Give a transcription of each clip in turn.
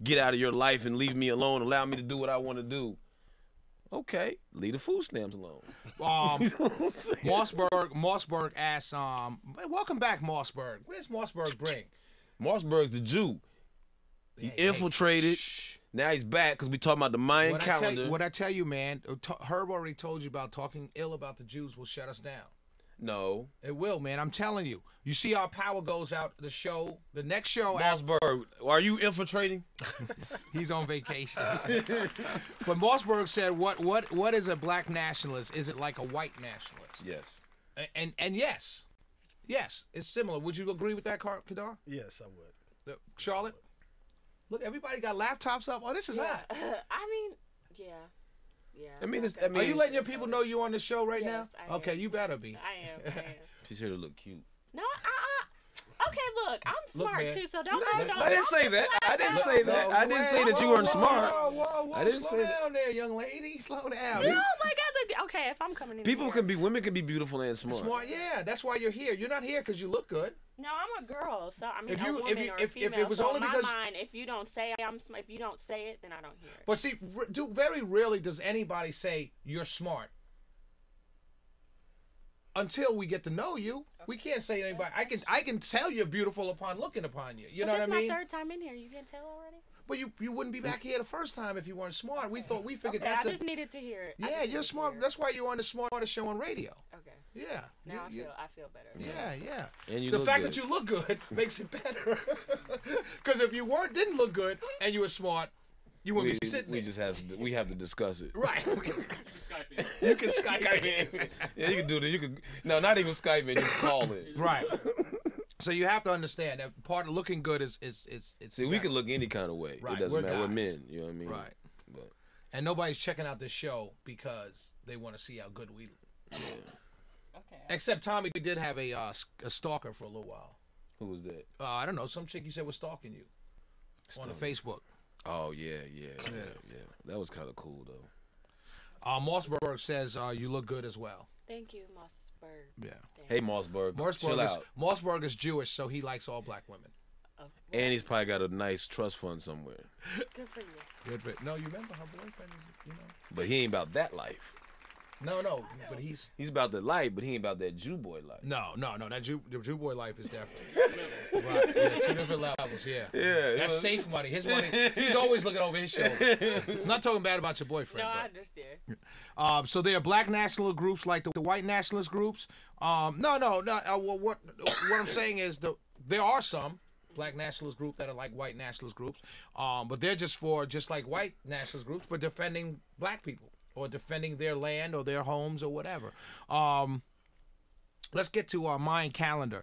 get out of your life and leave me alone, allow me to do what I want to do. Okay, leave the food stamps alone. Mossberg asks, welcome back, Mossberg. Where's Mossberg bring? Mossberg's the Jew. He infiltrated. Now he's back because we talking about the Mayan calendar. What I tell you, man, Herb already told you about talking ill about the Jews will shut us down. No. It will, man. I'm telling you. You see our power goes out the show. The next show. Mossberg, are you infiltrating? He's on vacation. But Mossberg said, what is a black nationalist? Is it like a white nationalist? Yes. And yes. Yes, it's similar. Would you agree with that, Kadar? Yes, I would. Charlotte? Look, everybody got laptops up. Oh, this is hot. I mean, yeah. I mean, are you letting your people know you on the show right now? I Okay, am. you better be. I am. She's here to look cute. No, okay, look, I'm smart man. too, so don't. I didn't say that. I didn't say that. I didn't say that you weren't smart. Whoa, I didn't slow say down there, young lady. Slow down. No, like okay, if I'm coming in. Women can be beautiful and smart. Smart, yeah. That's why you're here. You're not here because you look good. No, I'm a girl, so I mean, If you- a woman if you- or if- a female. if it was so only in my because- mind, if you don't say if you don't say it, then I don't hear it. But see, very rarely does anybody say you're smart. Until we get to know you, we can't say anybody. I can tell you're beautiful upon looking upon you. You know what I mean? This is my third time in here. You can tell already. But you wouldn't be back here the first time if you weren't smart. We figured Okay, that's I just needed to hear it. yeah, you're smart. That's why you're on the smartest show on radio. Okay. Yeah. Now I feel better. Yeah. And you the look fact good. that you look good makes it better. Because if you didn't look good and you were smart, you wouldn't be sitting there. We have to discuss it. Right. You can Skype in. Yeah, you can do that. You can not even Skype it. You can call it. Right. So you have to understand that part of looking good is See, we can look any kind of way. Right, It doesn't we're matter. We're guys. men. You know what I mean? Right. But and nobody's checking out this show because they want to see how good we look. Okay. Except Tommy did have a stalker for a little while. who was that? I don't know, some chick you said was stalking you on the Facebook. Oh yeah. That was kind of cool though. Mossberg says you look good as well. Thank you, Mossberg. Yeah. Hey Mossberg, chill Mossberg is, out. Mossberg is Jewish, so he likes all black women. Oh, And he's probably got a nice trust fund somewhere. good for you. Good, but no, you remember her boyfriend is, But he ain't about that life. No, but he's He's about the life, but he ain't about that Jew boy life. no. That the Jew boy life is different. Right, yeah, 2 different levels. Yeah, Yeah, that's safe money. His money. He's always looking over his sholte. I'm not talking bad about your boyfriend. No, but- I understand. So there are black national groups like the white nationalist groups. No. What I'm saying is there are some black nationalist groups that are like white nationalist groups, but they're just like white nationalist groups for defending black people or defending their land or their homes or whatever. Let's get to our Mayan calendar.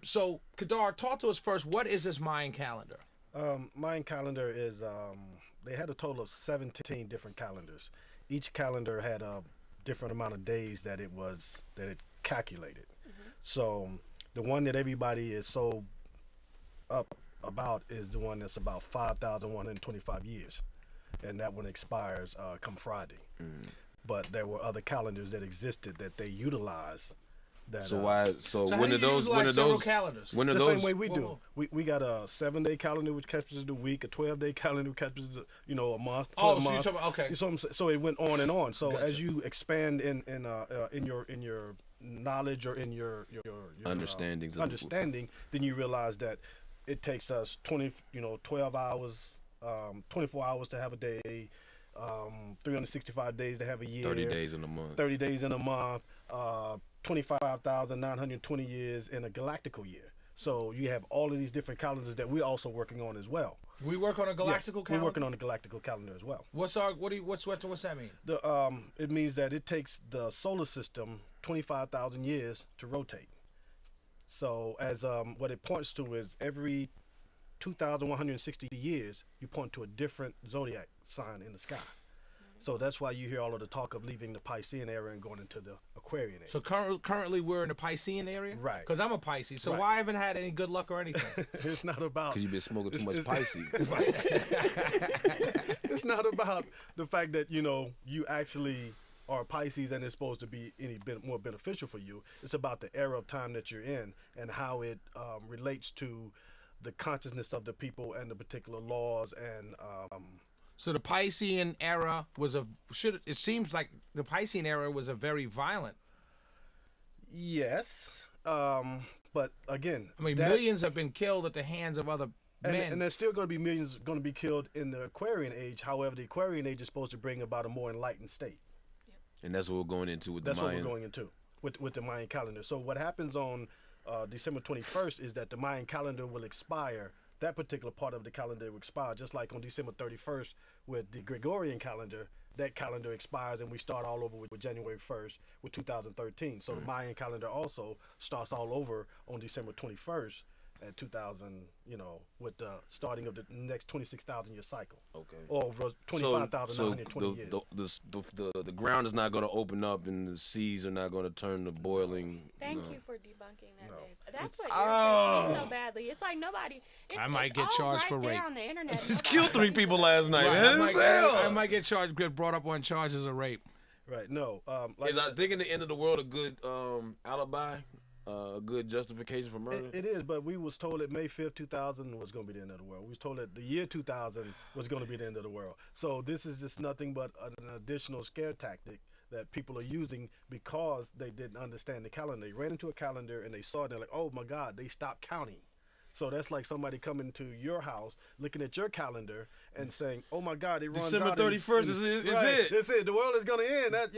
So Kadar, talk to us first. What is this Mayan calendar? Mayan calendar is they had a total of 17 different calendars. Each calendar had a different amount of days that it calculated. So the one that everybody is so up about is the one that's about 5,125 years, and that one expires come Friday. But there were other calendars that existed that they utilized. That, So why? So So when how are do you those? utilize When are several those? calendars? When are the those? same way we Whoa, do. We got a 7-day calendar which captures the week, a 12-day calendar which captures a month. Oh, 12 so you're month. talking about, okay. So it went on and on. So Gotcha. as you expand in your knowledge or in your Understandings of the- understanding, then you realize that it takes us 12 hours, 24 hours to have a day, 365 days to have a year, 30 days in a month. 30 days in a month, 25,920 years in a galactical year. So you have all of these different calendars that we're also working on as well. We work on a Yes, galactical calendar. we're working on the galactical calendar as well. What's that mean? It means that it takes the solar system 25,000 years to rotate. So as what it points to is every 2,160 years, you point to a different zodiac sign in the sky. So that's why you hear all of the talk of leaving the Piscean area and going into the Aquarian area. So currently we're in the Piscean area, Right. Because I'm a Pisces, so Right. why I haven't had any good luck or anything? It's not about Because you've been smoking too much it's- Pisces. it's not about the fact that you actually are Pisces and it's supposed to be more beneficial for you. It's about the era of time that you're in and how it relates to the consciousness of the people and the particular laws and So the Piscean era was it seems like the Piscean era was a very violent. yes, but again, I mean, that- millions have been killed at the hands of other men. and there's still going to be millions going to be killed in the Aquarian age. However, the Aquarian age is supposed to bring about a more enlightened state. And that's what we're going into with That's the what Mayan. we're going into with the Mayan calendar. So what happens on December 21st is that the Mayan calendar will expire. That particular part of the calendar will expire, just like on December 31st with the Gregorian calendar. That calendar expires, and we start all over with January 1st with 2013. So the Mayan calendar also starts all over on December 21st at 2000. With the starting of the next 26,000 year cycle. Okay. Or 25,920 years. The ground is not going to open up, and the seas are not going to turn to boiling. Thank you for debunking that, No. Dave. That's what irritates me so badly. It's like nobody. I might get all charged right for there rape. on the internet. Just Nobody- killed 3 people last night. Right, man. I might get brought up on charges of rape. Right. No. Is I thinking the end of the world a good alibi, a good justification for murder? It is, but we was told that May 5th, 2000 was going to be the end of the world. We was told that the year 2000 was going to be the end of the world. So this is just nothing but an additional scare tactic that people are using because they didn't understand the calendar. They ran into a calendar and they saw it and they're like, oh my God, they stopped counting. So that's like somebody coming to your house, looking at your calendar and saying, "Oh my God, it runs December out in- 31st is it. That's it. The world is going to end." That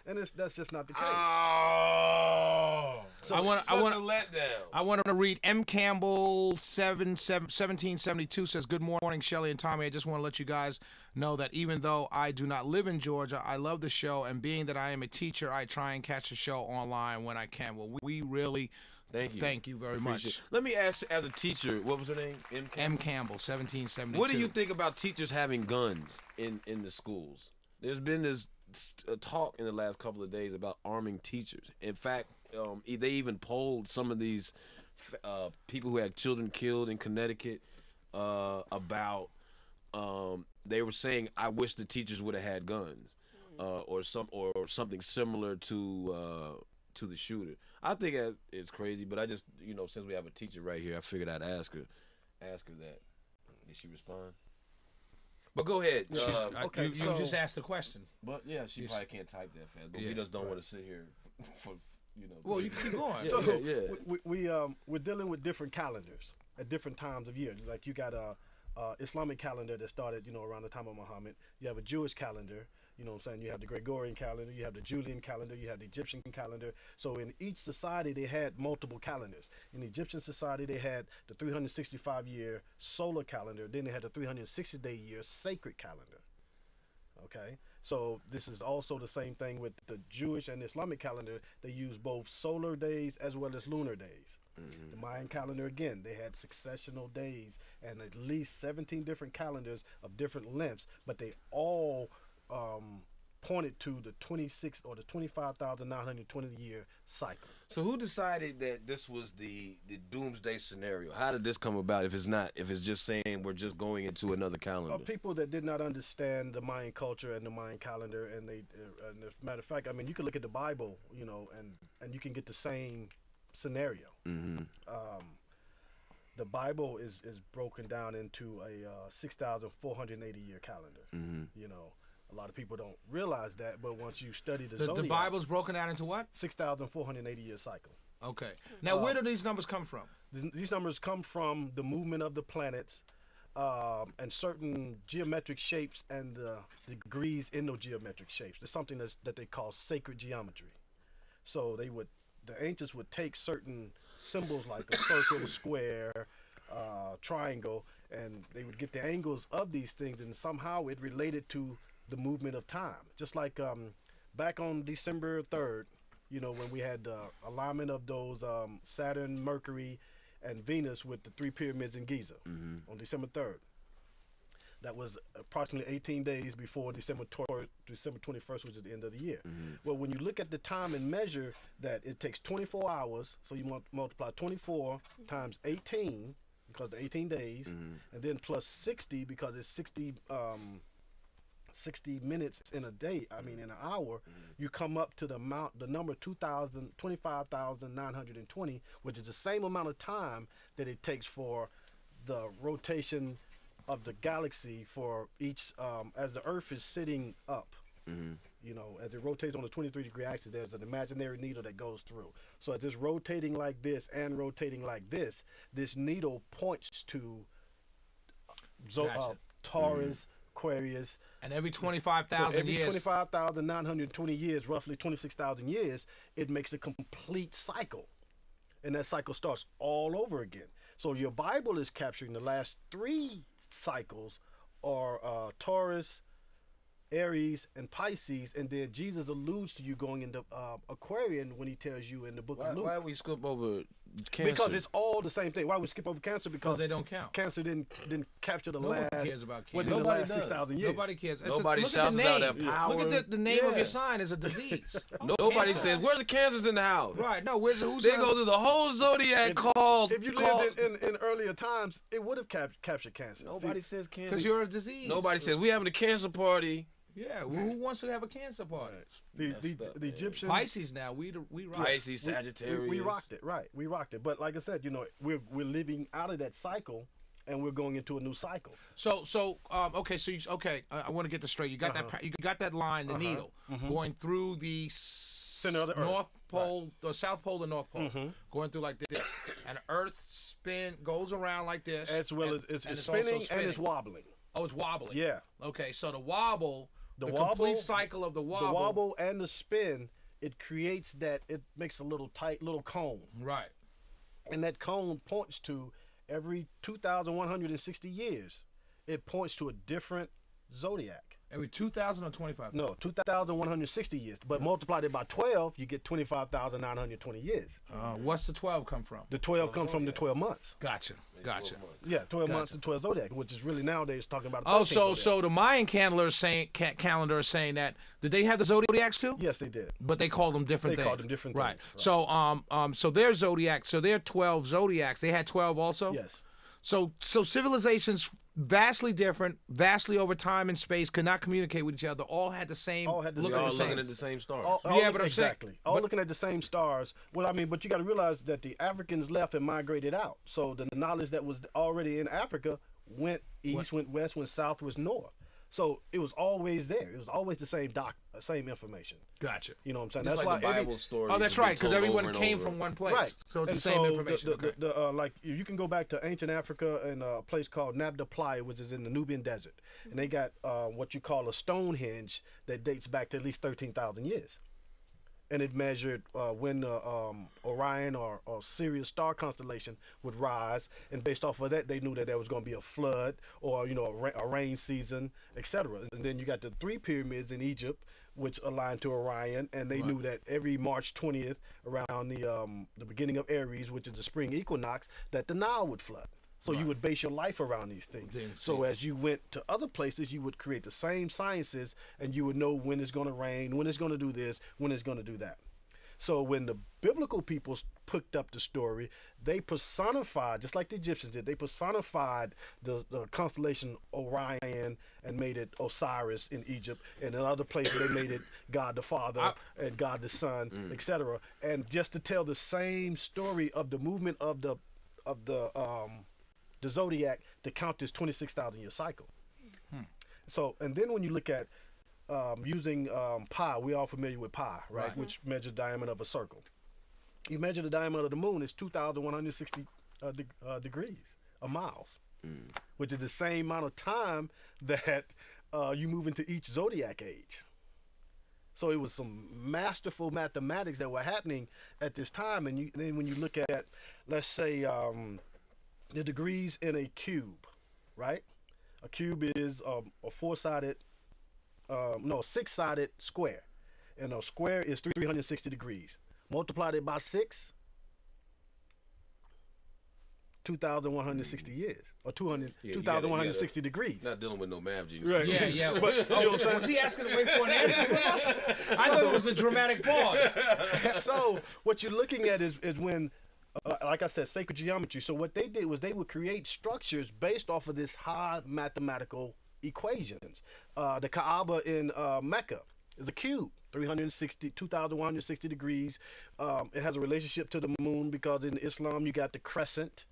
and that's just not the case. Oh, I want a letdown. I want to read M. Campbell 1772 says, "Good morning, Shelly and Tommy. I just want to let you guys know that even though I do not live in Georgia, I love the show, and being that I am a teacher, I try and catch the show online when I can." Well, we really thank you very Appreciate much. it. Let me ask, as a teacher, what was her name? M. Campbell 1772. What do you think about teachers having guns in the schools? There's been this talk in the last couple of days about arming teachers. In fact, they even polled some of these people who had children killed in Connecticut about. They were saying, "I wish the teachers would have had guns, or something similar to the shooter." I think it's crazy, but I just since we have a teacher right here, I figured I'd ask her that. Did she respond? But go ahead. You just asked the question. But yeah, she probably can't type that fast. But we just don't want to sit here for Well, you can keep going. So yeah. we're dealing with different calendars at different times of year. Like you got a Islamic calendar that started around the time of Muhammad. You have a Jewish calendar. You know what I'm saying? You have the Gregorian calendar, you have the Julian calendar, you have the Egyptian calendar. So in each society, they had multiple calendars. In the Egyptian society, they had the 365-year solar calendar. Then they had the 360-day-year sacred calendar. Okay? So this is also the same thing with the Jewish and Islamic calendar. They use both solar days as well as lunar days. Mm-hmm. The Mayan calendar, again, they had successional days and at least 17 different calendars of different lengths, but they all pointed to the 26 or the 25,920 year cycle. So who decided that this was the doomsday scenario? How did this come about? If it's just saying we're just going into another calendar. People that did not understand the Mayan culture and the Mayan calendar, and as a matter of fact, I mean, you can look at the Bible, and you can get the same scenario. Mm-hmm. The Bible is broken down into a 6,480 year calendar. Mm-hmm. A lot of people don't realize that, but once you study the The zodiac, Bible's broken out into what? 6,480 year cycle. Okay. Now, where do these numbers come from? These numbers come from the movement of the planets and certain geometric shapes and the degrees in those geometric shapes. There's something that they call sacred geometry. So the ancients would take certain symbols like a circle, a square, triangle, and they would get the angles of these things, and somehow it related to the movement of time. Just like back on December 3rd, when we had the alignment of those Saturn, Mercury, and Venus with the 3 pyramids in Giza on December 3rd. That was approximately 18 days before December 21st, which is the end of the year. Well, when you look at the time and measure that it takes 24 hours, so you multiply 24 times 18, because the 18 days, and then plus 60 because it's 60 minutes in a day, in an hour, you come up to the number 25,920, which is the same amount of time that it takes for the rotation of the galaxy for each, as the Earth is sitting up. You know, as it rotates on the 23-degree axis, there's an imaginary needle that goes through. So as it's rotating like this and rotating like this needle points to Gotcha. Taurus, Aquarius. And every 25,000 every years. 25,920 years, roughly 26,000 years, it makes a complete cycle. And that cycle starts all over again. So your Bible is capturing the last 3 cycles are Taurus, Aries, and Pisces, and then Jesus alludes to you going into Aquarian when he tells you in the book of Luke. Why we skip over Cancer? Because it's all the same thing. Why we skip over Cancer? Because they don't count. Cancer didn't capture the Nobody last. cares about what Cancer. is the Nobody last does. 6,000 years. Nobody cares. Nobody look shouts at the out name. that power. Look at the name of Yeah. your sign is a disease. Nobody says where's the cancers in the house. Right. No, who's They go through the whole zodiac called. If you lived in earlier times, it would have captured Cancer. Nobody See, says cancer. because you're a disease. Nobody says we having a cancer party. Yeah. Well, who wants to have a cancer party? the Messed up, man. Egyptians. Pisces now. We rock. Pisces, Sagittarius. We rocked it, right? We rocked it. But like I said, you know, we're living out of that cycle, and we're going into a new cycle. So okay. So I want to get this straight. You got you got that line, the needle, going through the Center of the Earth. North Pole, the South Pole, and North Pole, going through like this, and the Earth goes around like this, As well and- as and it's also spinning and it's wobbling. Oh, it's wobbling. Yeah. Okay, so the wobble, the wobble, complete cycle of the The wobble, wobble and the spin, it creates that. It makes a little tight little cone, right? and that cone points to every 2,160 years. It points to a different zodiac. Every 2,000 or 25. No, 2,160 years. But multiplied it by 12, you get 25,920 years. What's the 12 come from? The 12 comes from the 12 months. Gotcha. Yeah, 12 months and 12 zodiac, which is really nowadays talking about. Oh, 13 zodiac. so the Mayan calendar is saying that. Did they have the zodiacs too? Yes, they did. But they called them different They things. called them different right. things, So so their zodiac, so their 12 zodiacs, they had 12 also? Yes. So civilizations vastly different, vastly over time and space, could not communicate with each other. All had the same. All had the look same- at All the looking same. at the same stars. Yeah, but I'm saying- exactly. All looking at the same stars. Well, I mean, but you got to realize that the Africans left and migrated out. So the knowledge that was already in Africa went east, went west, went south, was north. So it was always there. It was always the same information. Gotcha. You know what I'm saying? Just That's like the why Bible stories. Oh, that's have been right, because told everyone over and came over. from one place. Right. So it's And the same information. Okay. Like you can go back to ancient Africa and a place called Nabda Playa, which is in the Nubian desert, and they got what you call a Stonehenge that dates back to at least 13,000 years, and it measured when Orion or Sirius star constellation would rise, and based off of that, they knew that there was going to be a flood or a rain season, etc. And then you got the 3 pyramids in Egypt, which aligned to Orion, and they knew that every March 20th, around the beginning of Aries, which is the spring equinox, that the Nile would flood. So you would base your life around these things. So as you went to other places, you would create the same sciences, and you would know when it's going to rain, when it's going to do this, when it's going to do that. So when the biblical peoples picked up the story, they personified, just like the Egyptians did, they personified the constellation Orion and made it Osiris in Egypt. And in other places, they made it God the Father and God the Son, etc. And just to tell the same story of the movement of the zodiac to count this 26,000 year cycle. So, and then when you look at using pi, we're all familiar with pi, right? Which measures the diameter of a circle. You measure the diameter of the moon, it's 2,160 degrees of miles, which is the same amount of time that you move into each zodiac age. So it was some masterful mathematics that were happening at this time. And then when you look at, let's say, the degrees in a cube, right? A cube is a six-sided square. And a square is 360 degrees. Multiplied it by 6, 2,160 years. Or 2,160 degrees. Not dealing with no math genius. Right. Yeah. But, you know what I'm saying? Was he asking to wait for an answer from us? I thought it was a dramatic pause. So what you're looking at is when, like I said, sacred geometry. So what they did was they would create structures based off of this high mathematical equations. The Kaaba in Mecca is a cube, 2,160 degrees. It has a relationship to the moon because in Islam you got the crescent,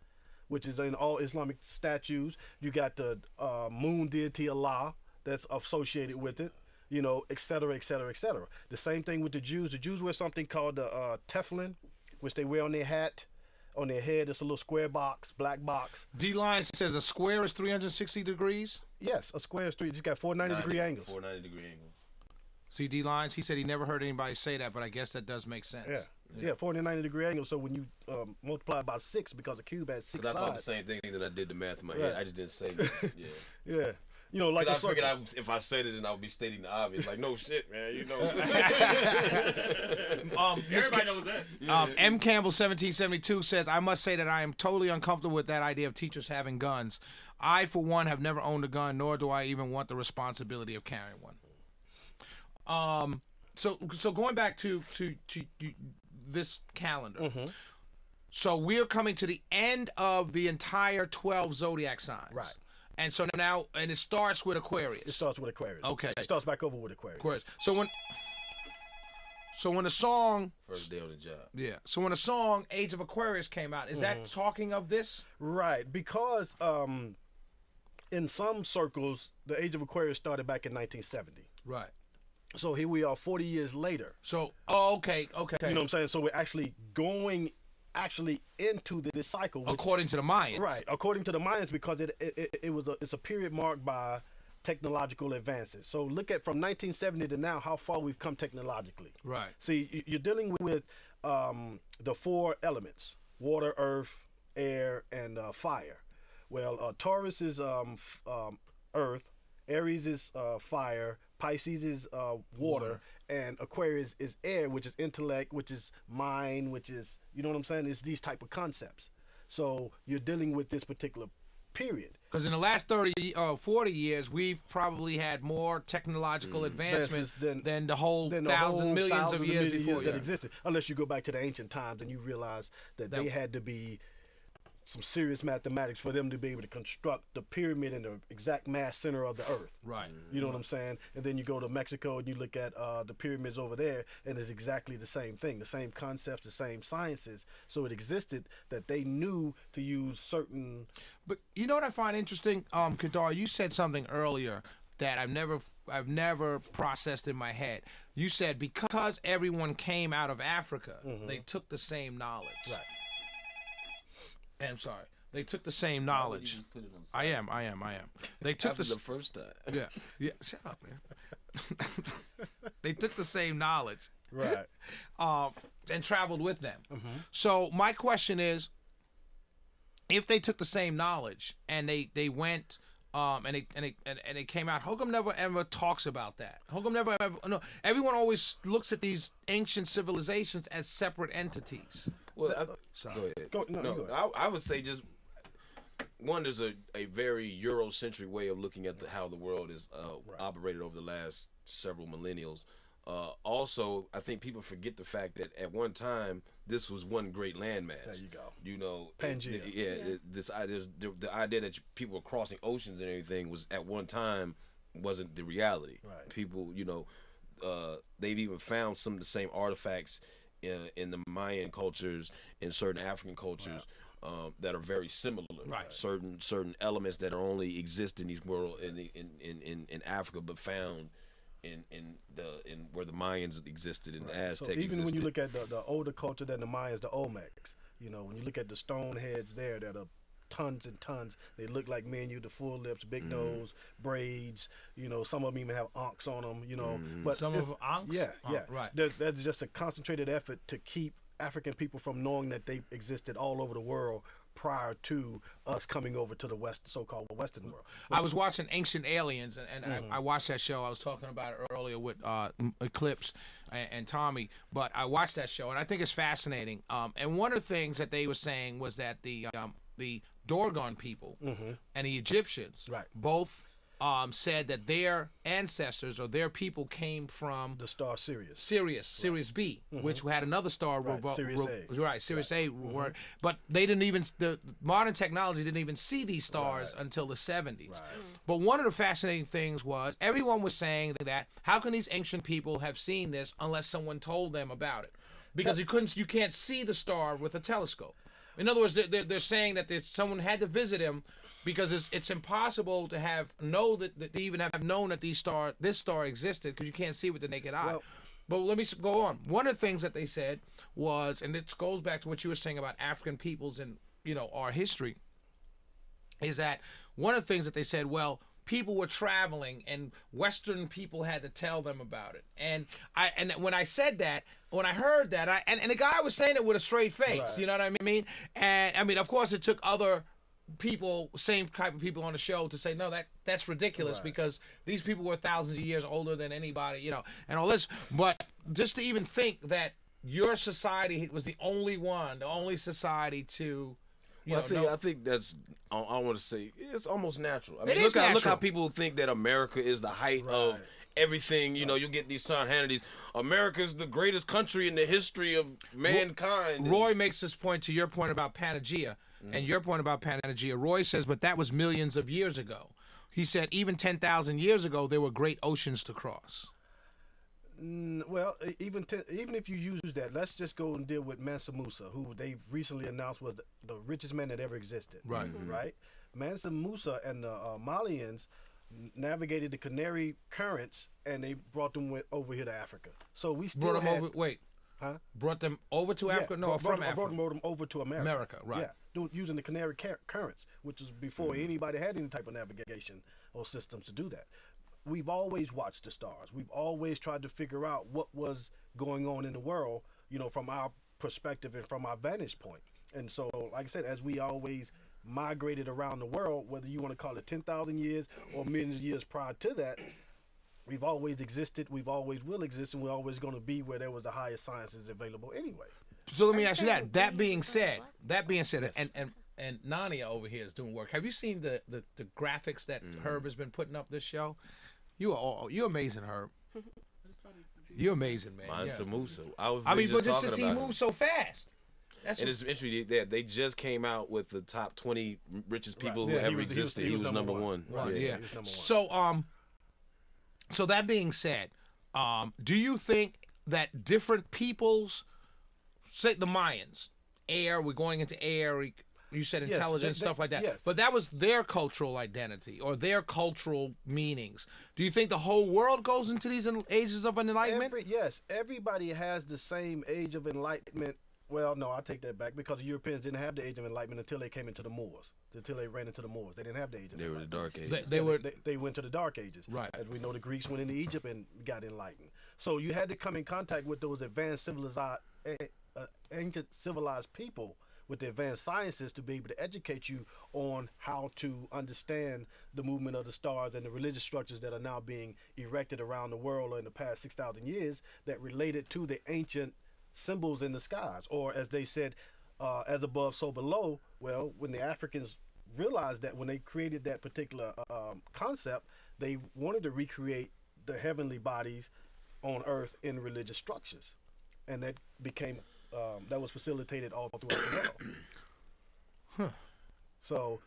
which is in all Islamic statues. You got the moon deity Allah that's associated with it, you know, et cetera, et cetera, et cetera. The same thing with the Jews. The Jews wear something called the tefillin, which they wear on their hat, on their head. It's a little square box, black box. D-Line says a square is 360 degrees. Yes, a square is three. You got 490-degree angles. 490-degree angles. See, D-Lines, he said he never heard anybody say that, but I guess that does make sense. Yeah, 490-degree angle. So when you multiply by 6, because a cube has 6 sides. I thought the same thing that I did the math in my head. I just didn't say it. Yeah. Yeah. You know, like I figured if I said it, then I would be stating the obvious. Like, no shit, man. You know. Everybody knows that. M. Campbell 1772 says, I must say that I am totally uncomfortable with that idea of teachers having guns. I, for one, have never owned a gun, nor do I even want the responsibility of carrying one. So going back to this calendar. So we're coming to the end of the entire 12 zodiac signs. Right. And so now, and it starts with Aquarius. It starts with Aquarius. Okay. It starts back over with Aquarius. Aquarius. So when the song, first day on the job. yeah. So when the song Age of Aquarius came out, is that talking of this? Right, because in some circles, the Age of Aquarius started back in 1970. Right. So here we are 40 years later. So, okay. You know what I'm saying? So we're actually going into this cycle. According to the Mayans. Right, according to the Mayans, because it's a period marked by technological advances. So look at from 1970 to now how far we've come technologically. Right. See, you're dealing with the 4 elements: water, earth, air, and fire. Well, Taurus is earth, Aries is fire, Pisces is water, and Aquarius is air, which is intellect, which is mind, which is, you know what I'm saying? It's these type of concepts. So you're dealing with this particular period. Because in the last 40 years, we've probably had more technological advancements than the whole millions of years before that existed. Unless you go back to the ancient times and you realize that they had to be some serious mathematics for them to be able to construct the pyramid in the exact mass center of the earth. Right. You know what I'm saying? And then you go to Mexico and you look at the pyramids over there, and it's exactly the same thing, the same concepts, the same sciences. So it existed that they knew to use certain. But you know what I find interesting, Kadar? You said something earlier that I've never processed in my head. You said because everyone came out of Africa, they took the same knowledge. Right. I'm sorry. They took the same knowledge. I am. They took After the first time. Yeah. Shut up, man. They took the same knowledge, right, and traveled with them. So my question is, if they took the same knowledge and they went, and they came out, how come never ever talks about that? How come never ever? No, everyone always looks at these ancient civilizations as separate entities. Well, go ahead. I would say just one. There's a very Eurocentric way of looking at how the world is operated over the last several millennials. Also, I think people forget the fact that at one time this was one great landmass. There you go. You know, Pangea. The idea that people were crossing oceans and everything was at one time wasn't the reality. Right. People, you know, they've even found some of the same artifacts in the Mayan cultures, in certain African cultures, that are very similar. Right. Certain elements that only exist in these world in Africa, but found in where the Mayans existed and the Aztec so even existed. when you look at the older culture than the Mayans, the Olmecs, you know, when you look at the stone heads there that are tons and tons, they look like men. You the full lips, big nose, braids. You know, some of them even have ankhs on them. You know, but Some of them ankhs? Yeah, yeah. Right. That's just a concentrated effort to keep African people from knowing that they existed all over the world prior to us coming over to the West, so-called Western world. I was watching Ancient Aliens, and I watched that show. I was talking about it earlier with Eclipse and Tommy, but I watched that show, and I think it's fascinating. And one of the things that they were saying was that the Dogon people and the Egyptians both said that their ancestors or their people came from The star Sirius. Sirius B, which had another star. Sirius A. Sirius A. But they didn't even, the modern technology didn't even see these stars until the 70s. But one of the fascinating things was everyone was saying that how can these ancient people have seen this unless someone told them about it? Because you can't see the star with a telescope. In other words, they're saying that someone had to visit him because it's impossible to that they even have known that this star existed because you can't see with the naked eye. Well, but let me go on. One of the things that they said was, and it goes back to what you were saying about African peoples and our history, is that one of the things that they said, well, people were traveling and Western people had to tell them about it. And when I said that, when I heard that, and the guy was saying it with a straight face, Right. you know what I mean? And I mean, of course, it took other people, same type of people on the show, to say no, that's ridiculous, Right. because these people were thousands of years older than anybody, and all this. But just to even think that your society was the only society to, Well, I think that's. I want to say it's almost natural. I mean, It is look how natural. people think that America is the height of Right. everything. You get these Sean Hannity's. America's the greatest country in the history of mankind. Roy makes this point to your point about Pangea, and your point about Pangea. Roy says, but that was millions of years ago. He said even 10,000 years ago, there were great oceans to cross. Well, even if you use that, let's just go and deal with Mansa Musa, who they've recently announced was the richest man that ever existed. Right. Right. Mansa Musa and the Malians navigated the Canary Currents, and they brought them over here to Africa. So we still Brought them had, over. Wait. Huh? Brought them over to Africa? No, from Africa. Brought them over to America. America, right. Yeah, using the Canary Currents, which is before anybody had any type of navigation or systems to do that. We've always watched the stars. We've always tried to figure out what was going on in the world, from our perspective and from our vantage point. And so, like I said, as we always migrated around the world, whether you want to call it 10,000 years or millions of years prior to that, we've always existed, we've always will exist, and we're always going to be where there was the highest sciences available anyway. So let me ask you that. That being said, and Nania over here is doing work. Have you seen the graphics that Herb has been putting up this show? You're amazing, Herb. You're amazing, man. Mansa Yeah. Musa. But just since he moves so fast. That's And it's interesting that they just came out with the top 20 richest people Right. who Yeah, ever existed. He was number one. Right. yeah. He was number one. So that being said, do you think that different peoples, say the Mayans, we're going into air, you said Yes, intelligence, stuff like that, yes. but that was their cultural identity or their cultural meanings. Do you think the whole world goes into these ages of enlightenment? Everybody has the same age of enlightenment. Well, no, I take that back, because the Europeans didn't have the age of enlightenment until they came into the Moors. Until they ran into the Moors, they didn't have the age of They were the enlightenment. Dark Ages. They were. They went to the Dark Ages. Right. As we know, the Greeks went into Egypt and got enlightened. So you had to come in contact with those advanced ancient civilized people with the advanced sciences to be able to educate you on how to understand the movement of the stars and the religious structures that are now being erected around the world in the past 6,000 years that related to the ancient symbols in the skies, or as they said, as above, so below. Well, when the Africans realized that, when they created that particular concept, they wanted to recreate the heavenly bodies on earth in religious structures, and that became that was facilitated all throughout the world. So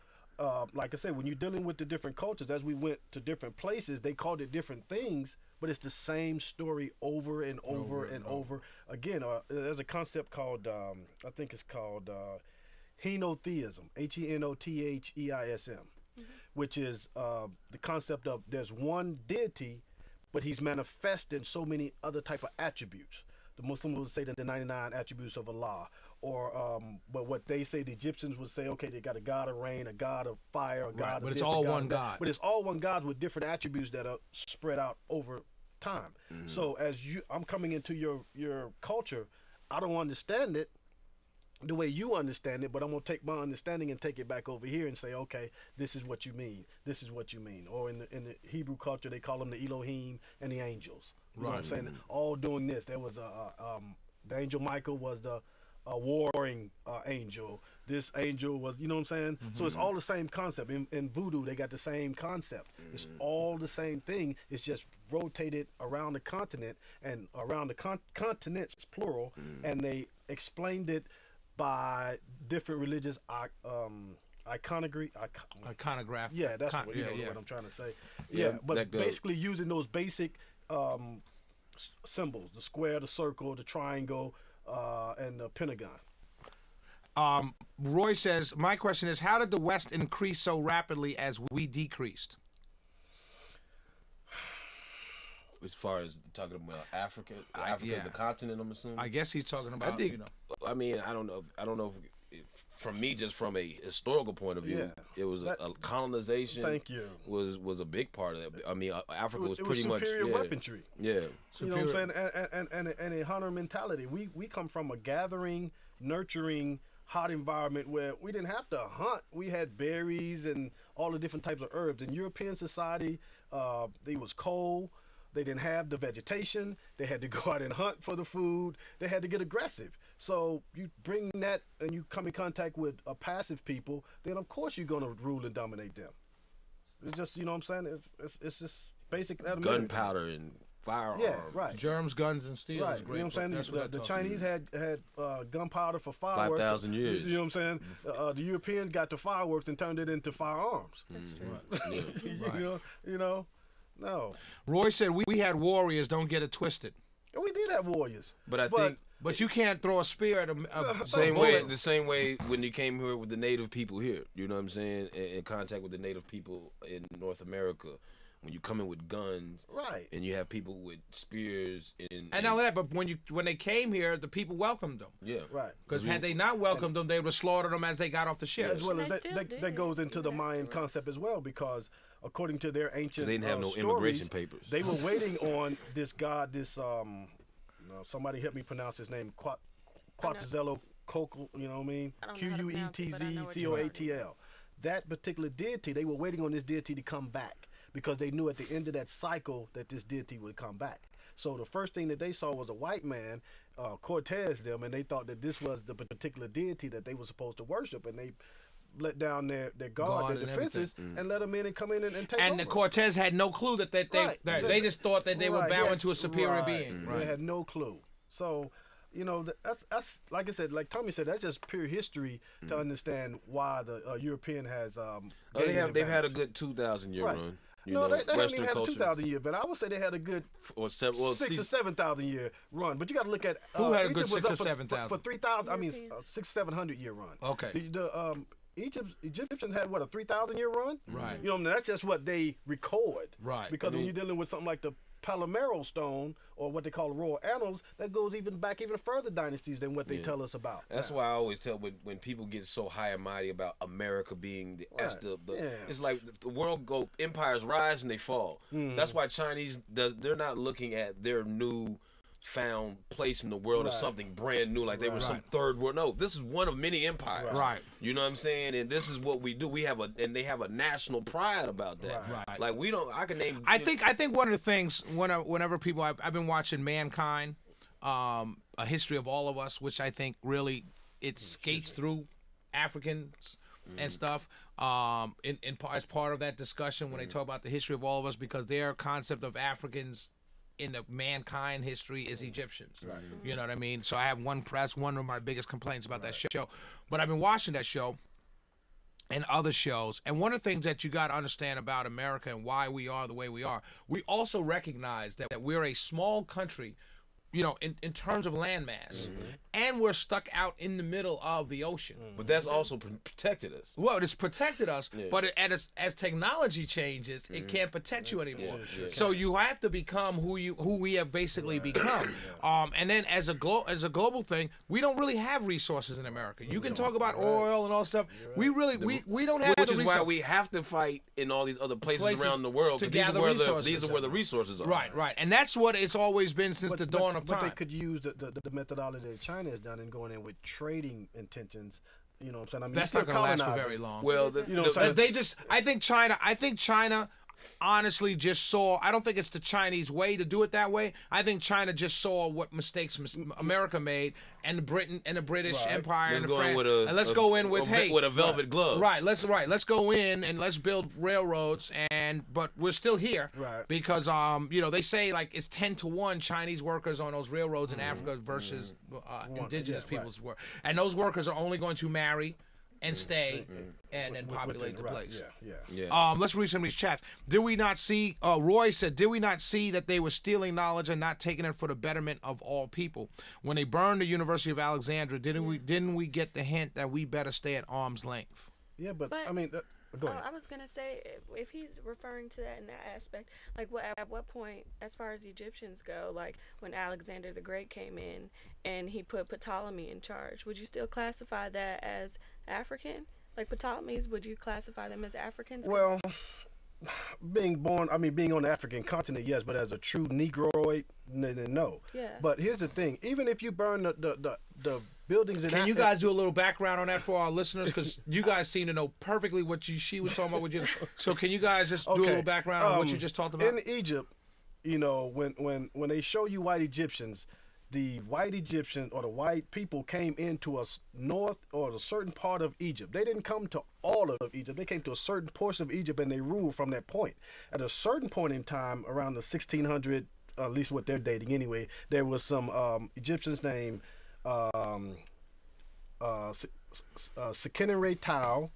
like I said, when you're dealing with the different cultures, as we went to different places, they called it different things, but it's the same story over and over and over again. There's a concept called I think it's called henotheism, Henotheism, which is the concept of there's one deity, but he's manifesting so many other type of attributes. The Muslims would say that the 99 attributes of Allah, or but what they say, the Egyptians would say, okay, they got a god of rain, a god of fire, a god of but this, it's all a god one of that. God. But it's all one God with different attributes that are spread out over time. So as I'm coming into your culture, I don't understand it the way you understand it, but I'm gonna take my understanding and take it back over here and say, okay, this is what you mean. This is what you mean. Or in the Hebrew culture, they call them the Elohim and the angels. You know what I'm saying? All doing this. There was the angel Michael was the warring angel. This angel was, you know what I'm saying? So it's all the same concept. In voodoo, they got the same concept. It's all the same thing. It's just rotated around the continent and around the continents, plural, and they explained it by different religious iconography. Iconograph. Yeah, that's what I'm trying to say. Yeah, but basically using those basic symbols: the square, the circle, the triangle, and the pentagon. Roy says, my question is, how did the West increase so rapidly as we decreased? As far as talking about Africa, yeah. the continent, I'm assuming. I guess he's talking about, I think. you know. I mean, I don't know. If from me, just from a historical point of view, Yeah. it was a colonization. Thank you. Was a big part of that. I mean, Africa was It pretty much superior weaponry. Yeah. You know what I'm saying? And a hunter mentality. We come from a gathering, nurturing, hot environment where we didn't have to hunt. We had berries and all the different types of herbs. In European society, it was cold. They didn't have the vegetation. They had to go out and hunt for the food. They had to get aggressive. So you bring that and you come in contact with a passive people, then of course you're going to rule and dominate them. It's just, you know what I'm saying? It's just basic. Gunpowder and firearms. Yeah, right. Germs, guns, and steel Right, is great. you know what I'm That's saying? what The I Chinese had gunpowder for fireworks. 5,000 years. You know what I'm saying? The European got the fireworks and turned it into firearms. That's true. Yeah. You know, no. Roy said we had warriors. Don't get it twisted. And we did have warriors, But I think But you can't throw a spear at a same bullet. way, the same way when you came here with the native people here, you know what I'm saying, in contact with the native people in North America, when you come in with guns, right? and you have people with spears, And not only that, but when they came here, the people welcomed them. yeah, Right. Because had they not welcomed them, they would have slaughtered them as they got off the ship. As well as They that, still that, did. that goes into the Yeah. Mayan concept as well, because according to their ancient they didn't have no stories, immigration papers. They were waiting on this god, somebody help me pronounce his name, Quetzalcoatl, you know what I mean? I don't know how to pronounce it, but I know what you're Quetzalcoatl. That particular deity, they were waiting on this deity to come back because they knew at the end of that cycle that this deity would come back. So the first thing that they saw was a white man, Cortez them, and they thought that this was the particular deity that they were supposed to worship, and they let down their guard, their and defenses, and let them in and come in and take And over. the Cortez had no clue that Right. they just thought that they were Right, bowing yeah. to a superior Right. being. They had no clue. So, you know, that's like I said, like Tommy said, that's just pure history to understand why the European has. They've had a advantage. good 2,000 year Right. run. No, they haven't Western even had a culture. 2,000 year, but I would say they had a good Or 6 or 7,000 year run. But you got to look at Who had a good Egypt was 6 or up for 7,000? for 3,000. I mean, Europeans. 600-700 year run. Okay. The Egyptians had what, a 3,000 year run? Right. You know, that's just what they record. Right. Because when you're dealing with something like the Palomero stone, or what they call the Royal Annals, that goes even further dynasties than what they tell us about. That's why I always tell when people get so high and mighty about America being that's the Yeah. it's like the world empires rise and they fall. That's why Chinese they're not looking at their new found place in the world as Right. something brand new, like they were some Right. third world. No, this is one of many empires. Right. You know what I'm saying? And this is what we do. We have they have a national pride about that. Right. Like we don't. I can name. I think one of the things whenever people I've been watching Mankind, A History of All of Us, which I think really it skates through Africans and stuff. As part of that discussion when they talk about the history of all of us, because their concept of Africans in the mankind history is Egyptians. Right. You know what I mean? So I have that's one of my biggest complaints about that show. But I've been watching that show and other shows, and one of the things that you got to understand about America and why we are the way we are, we also recognize that we're a small country, you know, in terms of landmass, and we're stuck out in the middle of the ocean. but that's also protected us. Well, it's protected us, but as technology changes, it can't protect you anymore. So you have to become who we have basically become. And then as a global thing, we don't really have resources in America. You can talk about oil and all stuff. We really we don't have Which the is why resources. we have to fight in all these other places around the world. to 'Cause these are gather where resources. these are where the resources are. Right, and that's what it's always been since the dawn of But time. they could use the methodology that China has done in going in with trading intentions. You know what I'm saying? I mean, That's you're not going to last for colonizing. very long. Well, You know what I'm saying? I think China honestly just saw, I don't think it's the Chinese way to do it that way. I think China just saw what mistakes America made, and Britain and the British Empire Let's and go in France. with And let's go in with with a velvet glove. Let's go in and let's build railroads, but we're still here. Right. Because they say like it's 10-1 Chinese workers on those railroads in Africa versus indigenous people's work. And those workers are only going to marry and stay and then populate the place. Yeah. Let's read some of these chats. Did we not see, Roy said, did we not see that they were stealing knowledge and not taking it for the betterment of all people? When they burned the University of Alexandria, didn't we get the hint that we better stay at arm's length? Yeah, but But- I mean, go ahead. I was gonna say if he's referring to that in that aspect, like at what point, as far as Egyptians go, like when Alexander the Great came in and he put Ptolemy in charge, would you still classify that as African? Like Ptolemies, would you classify them as Africans? Well, being on the African continent, yes, but as a true Negroid, no. Yeah. But here's the thing: even if you burn the buildings in Can you guys do a little background on that for our listeners? Because you guys seem to know perfectly what she was talking about. So can you guys just do a little background on what you just talked about? In Egypt, when they show you white Egyptians, the white Egyptians or the white people came into a north or a certain part of Egypt. They didn't come to all of Egypt. They came to a certain portion of Egypt and they ruled from that point. At a certain point in time, around the 1600, at least what they're dating anyway, there was some Egyptians named Sekenere Tau,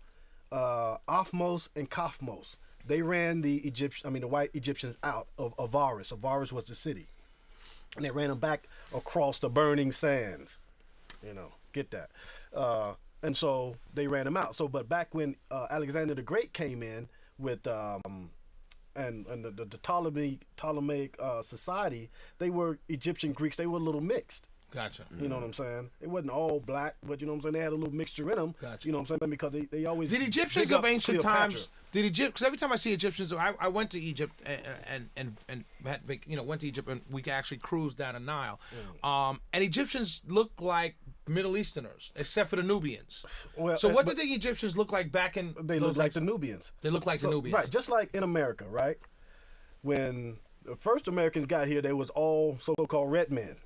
Ophmos, and Kaphmos. They ran the white Egyptians out of Avaris. Avaris was the city. And they ran them back across the burning sands. Get that. And so they ran them out. So, but back when Alexander the Great came in with and the Ptolemaic society, they were Egyptian Greeks. They were a little mixed. Gotcha. You know what I'm saying? It wasn't all black, but you know what I'm saying? They had a little mixture in them. Gotcha. You know what I'm saying? Because they always Did Egyptians big of up ancient Cleopatra. times? Because every time I see Egyptians, I went to Egypt and went to Egypt and we actually cruised down the Nile. And Egyptians look like Middle Easterners, except for the Nubians. Well, So what did the Egyptians look like back in? They those look like the ancient- Nubians. They look like the Nubians. Right, just like in America, right? When the first Americans got here, they was all so-called red men,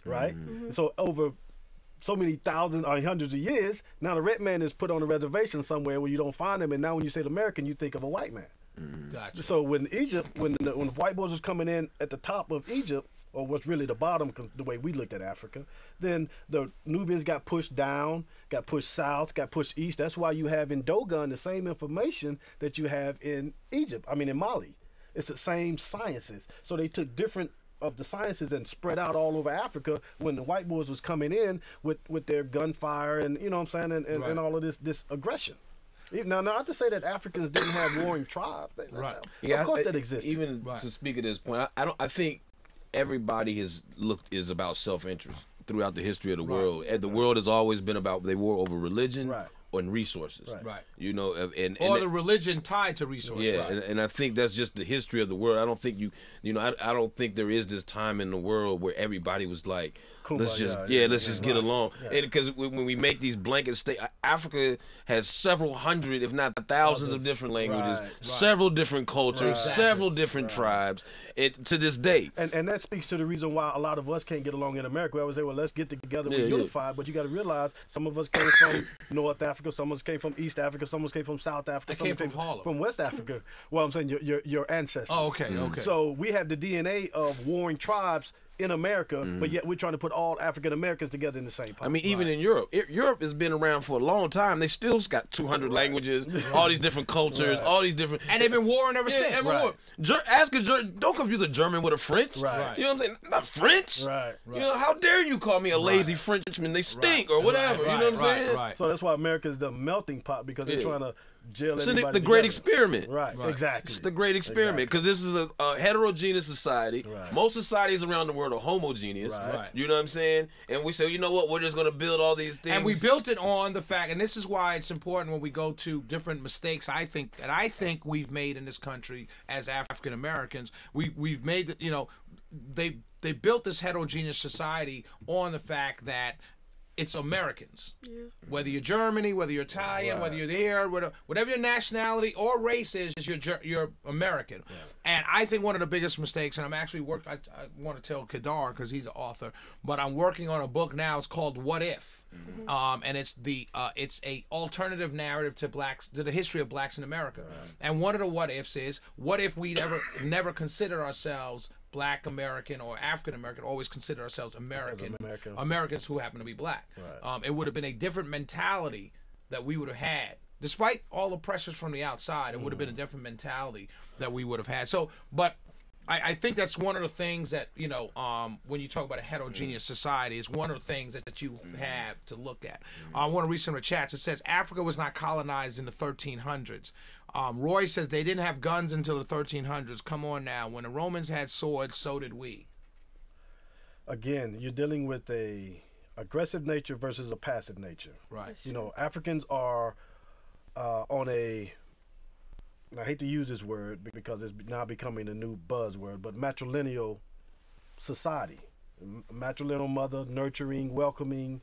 right? So over so many thousands or hundreds of years, now the red man is put on a reservation somewhere where you don't find him, and now when you say American, you think of a white man. Gotcha. So when the white boys was coming in at the top of Egypt, or what's really the bottom, the way we looked at Africa, then the Nubians got pushed down, got pushed south, got pushed east. That's why you have in Dogon the same information that you have in Egypt. In Mali. It's the same sciences. So they took different of the sciences and spread out all over Africa when the white boys was coming in with their gunfire and you know what I'm saying and all of this aggression. Now, not to say that Africans didn't have warring tribes. Right. Of course that existed. Even to speak of this point, I think everybody is about self-interest throughout the history of the world. And the world has always been about they war over religion and resources. Right. And the religion tied to resources. Yeah, and I think that's just the history of the world. I don't think I don't think there is this time in the world where everybody was like, let's just get along. Because when we make these blanket statements, Africa has several hundred, if not thousands, of different languages, several different cultures, several different tribes, to this day. And that speaks to the reason why a lot of us can't get along in America. I always say, well, let's get together, we're unified. But you got to realize some of us came from North Africa, some of us came from East Africa, some of us came from South Africa, some came of us from Harlem. from West Africa. Well, I'm saying your ancestors. Oh, okay. So we have the DNA of warring tribes in America, but yet we're trying to put all African Americans together in the same pot. Even in Europe, Europe has been around for a long time. They still got 200 languages, all these different cultures, all these different, And they've been warring ever since. Ask a German. Don't confuse a German with a French. Right. You know what I'm saying? Not French. Right. How dare you call me a lazy Frenchman? They stink or whatever. You know what I'm saying? Right. So that's why America is the melting pot because they're trying to jail So everybody the great together. experiment. Right. Exactly. It's the great experiment because this is a heterogeneous society. Right. Most societies around the world are homogeneous. Right. You know what I'm saying? And we say, you know what? We're just going to build all these things. And we built it on the fact, and this is why it's important when we go to different mistakes. I think we've made in this country as African Americans. We've made they built this heterogeneous society on the fact that it's Americans. Yeah. Whether you're Germany, whether you're Italian, whether you're there, whatever your nationality or race is you're American. Yeah. And I think one of the biggest mistakes, and I'm actually I want to tell Kedar because he's an author, but I'm working on a book now. It's called What If. Mm-hmm. And it's a alternative narrative to the history of blacks in America. Right. And one of the what ifs is, what if we never consider ourselves Black American or African American, always consider ourselves Americans who happen to be black. Right. It would have been a different mentality that we would have had. Despite all the pressures from the outside, it would have been a different mentality that we would have had. So, but I think that's one of the things that, you know, when you talk about a heterogeneous society, is one of the things that you have to look at. I want to read some of the chats. It says, Africa was not colonized in the 1300s. Roy says they didn't have guns until the 1300s. Come on now. When the Romans had swords, so did we. Again, you're dealing with a aggressive nature versus a passive nature. Right. You know, Africans are on a, I hate to use this word because it's now becoming a new buzzword, but matrilineal society. Matrilineal mother, nurturing, welcoming,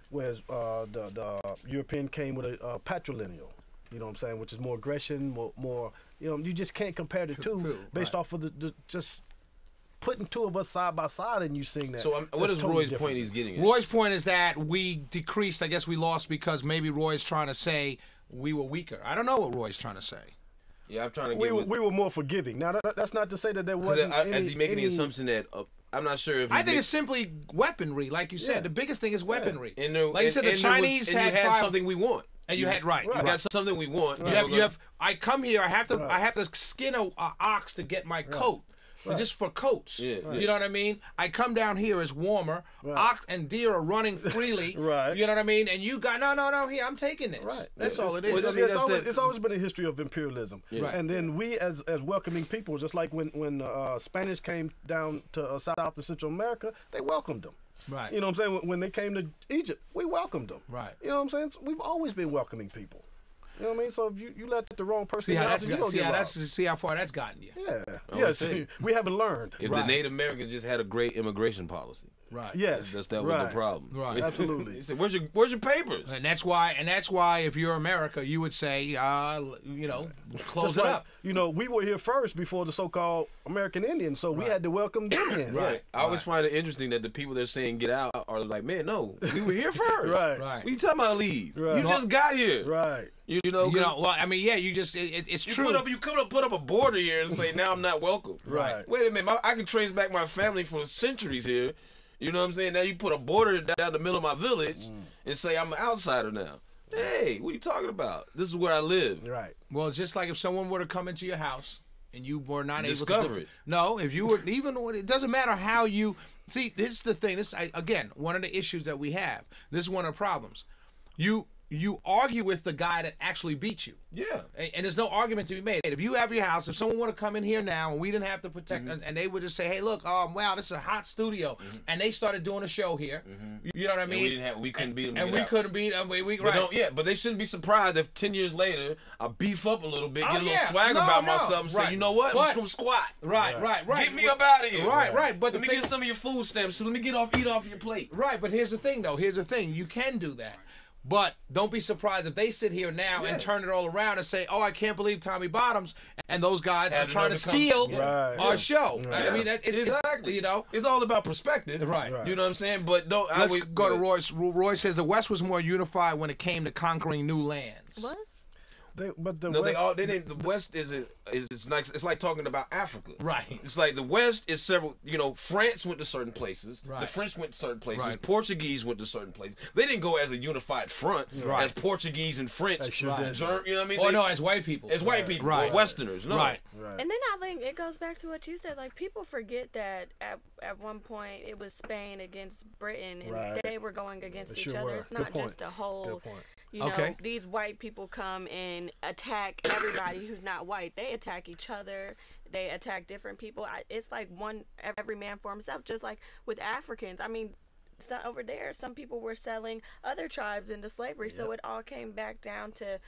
whereas the European came with a patrilineal, you know what I'm saying, which is more aggression, more you know, you just can't compare the two based off of the just putting two of us side by side and you seeing that. So what is totally Roy's different. point he's getting at? Roy's point is that we decreased. I guess we lost because maybe Roy's trying to say we were weaker. I don't know what Roy's trying to say. Yeah, I'm trying to we were more forgiving. Now that's not to say that there wasn't as he making the assumption that I'm not sure if I think it's simply weaponry, like you said. Yeah. The biggest thing is weaponry. And like you said, the Chinese had something we want. And you had You got something we want. You have. I come here. I have to skin a ox to get my coat. Just for coats. Yeah. You know what I mean? I come down here, it's warmer. Ox and deer are running freely. Right. You know what I mean? And you got, no, here, I'm taking this. Right. That's all it is. Well, I mean, it's always been a history of imperialism. Yeah. Right. And then we as welcoming people, just like when Spanish came down to South and Central America, they welcomed them. Right. You know what I'm saying? When they came to Egypt, we welcomed them. Right. You know what I'm saying? So we've always been welcoming people. You know what I mean? So if you let the wrong person See how, out, you don't get robbed. see how far that's gotten you. Yeah. I Yes. see. We haven't learned. If the Native Americans just had a great immigration policy, Right. Yes. that was right. the problem. Right. Absolutely. He said, "Where's your papers?" And that's why if you're America, you would say, close Just it like, up. you know, we were here first before the so-called American Indians, so we had to welcome them in. Right. I always find it interesting that the people that are saying get out are like, man, no, we were here first. Right. Right. What you talking about leave? Right. You just got here. Right. You know, Well, I mean, yeah, you just it's you true. put up a border here and say now I'm not welcome. Right. Wait a minute, I can trace back my family for centuries here. You know what I'm saying? Now you put a border down the middle of my village and say I'm an outsider now. Hey, what are you talking about? This is where I live. Right. Well, just like if someone were to come into your house and you were not Discover able to it. No, if you were it doesn't matter how you see. This is the thing. Again, one of the issues that we have. This is one of the problems. You argue with the guy that actually beat you. Yeah. And there's no argument to be made. If you have your house, if someone were to come in here now and we didn't have to protect, and they would just say, "Hey, look, wow, this is a hot studio," and they started doing a show here, you know what I mean? And we couldn't beat them. And we couldn't beat them. But they shouldn't be surprised if 10 years later I beef up a little bit, get a little yeah. swag No, about no. myself, and say, Right. you know what? I'm But- just gonna squat. Right. Get me up out of here. Right. But Let me get some of your food stamps. So let me eat off your plate. Right, but here's the thing, though. You can do that. But don't be surprised if they sit here now and turn it all around and say, "Oh, I can't believe Tommy Bottoms," and those guys are trying to steal our show. Right. I mean, it's Exactly. it's all about perspective. Right. You know what I'm saying? But don't. Let's go to Royce. Roy says the West was more unified when it came to conquering new lands. What? The West it's like talking about Africa. Right. It's like the West is several, France went to certain places. Right. The French went to certain places. Right. Portuguese went to certain places. They didn't go as a unified front Right. as Portuguese and French. They sure did. You know what I mean? Oh, no, as white people. As white people Right. or Westerners. No. Right. Right. And then I think it goes back to what you said. Like, people forget that at one point it was Spain against Britain, and Right. they were going against They each sure other. were. It's Good not point. just a whole, Good point. Okay. these white people come and attack everybody who's not white. They attack each other. They attack different people. It's like every man for himself. Just like with Africans. I mean, over there, some people were selling other tribes into slavery. So it all came back down to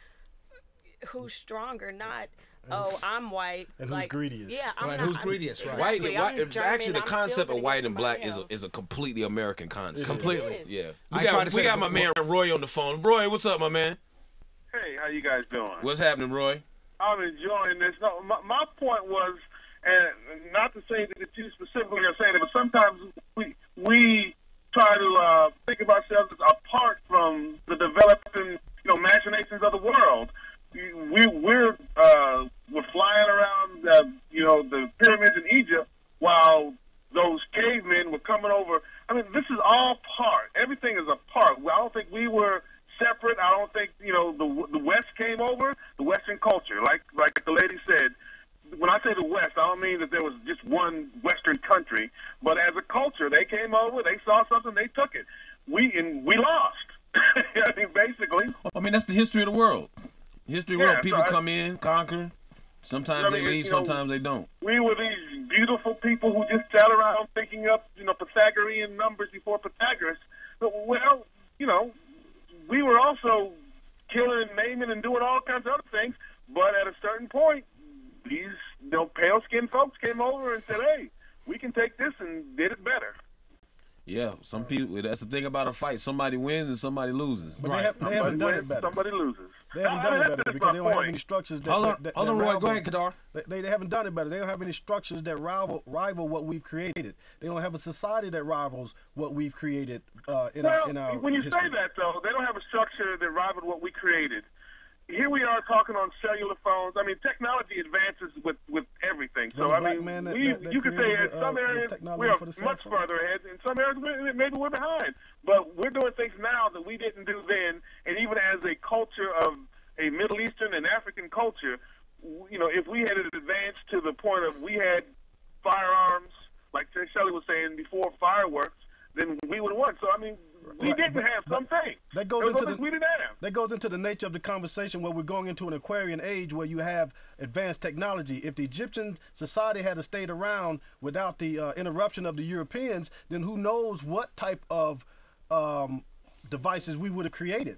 who's stronger, not I'm white And who's greediest. Yeah, I'm Right, not, who's greediest, right. White, Exactly. I'm German, actually, the I'm concept still of white gonna and get black somebody is a completely American concept. Completely. It is. Yeah. I tried to We say- got my man Roy on the phone. Roy, what's up, my man? Hey, how you guys doing? What's happening, Roy? I'm enjoying this. No, my point was, and not to say that you specifically are saying it, but sometimes we try to think of ourselves as apart from the developing, machinations of the world. We're flying around, the pyramids in Egypt, while those cavemen were coming over. I mean, this is all part. Everything is a part. I don't think we were separate. I don't think, one Western country, but as a culture, they came over, they saw something, they took it. We lost. I mean, basically. I mean, that's the history of the world. History of the Yeah, world. People so come in, conquer. Sometimes I mean, they leave, sometimes they don't. We were these beautiful people who just sat around thinking up, Pythagorean numbers before Pythagoras. But, well, we were also killing and maiming and doing all kinds of other things. But at a certain point, these pale-skinned folks came over and said, hey, we can take this, and did it better. Yeah, some people. That's the thing about a fight. Somebody wins and somebody loses. But Right. they haven't done it better. Somebody loses. They haven't done it better That's because my they don't have point. any structures that. Hold on, Roy. Go ahead, Kadar. They haven't done it better. They don't have any structures that rival what we've created. They don't have a society that rivals what we've created in our when you history. say that, though, they don't have a structure that rivaled what we created. Here we are talking on cellular phones. I mean, technology advances with everything. So, The I black mean, man that you could say created in some the areas technology we are for the cell much phone. further ahead. In some areas, maybe we're behind. But we're doing things now that we didn't do then. And even as a culture of a Middle Eastern and African culture, if we had advanced to the point of we had firearms, like Shelley was saying before, fireworks, then we would have won. So, I mean, we Right, didn't but- have something. That goes There was into something the we didn't have. that goes into the nature of the conversation where we're going into an Aquarian age where you have advanced technology. If the Egyptian society had stayed around without the interruption of the Europeans, then who knows what type of devices we would have created.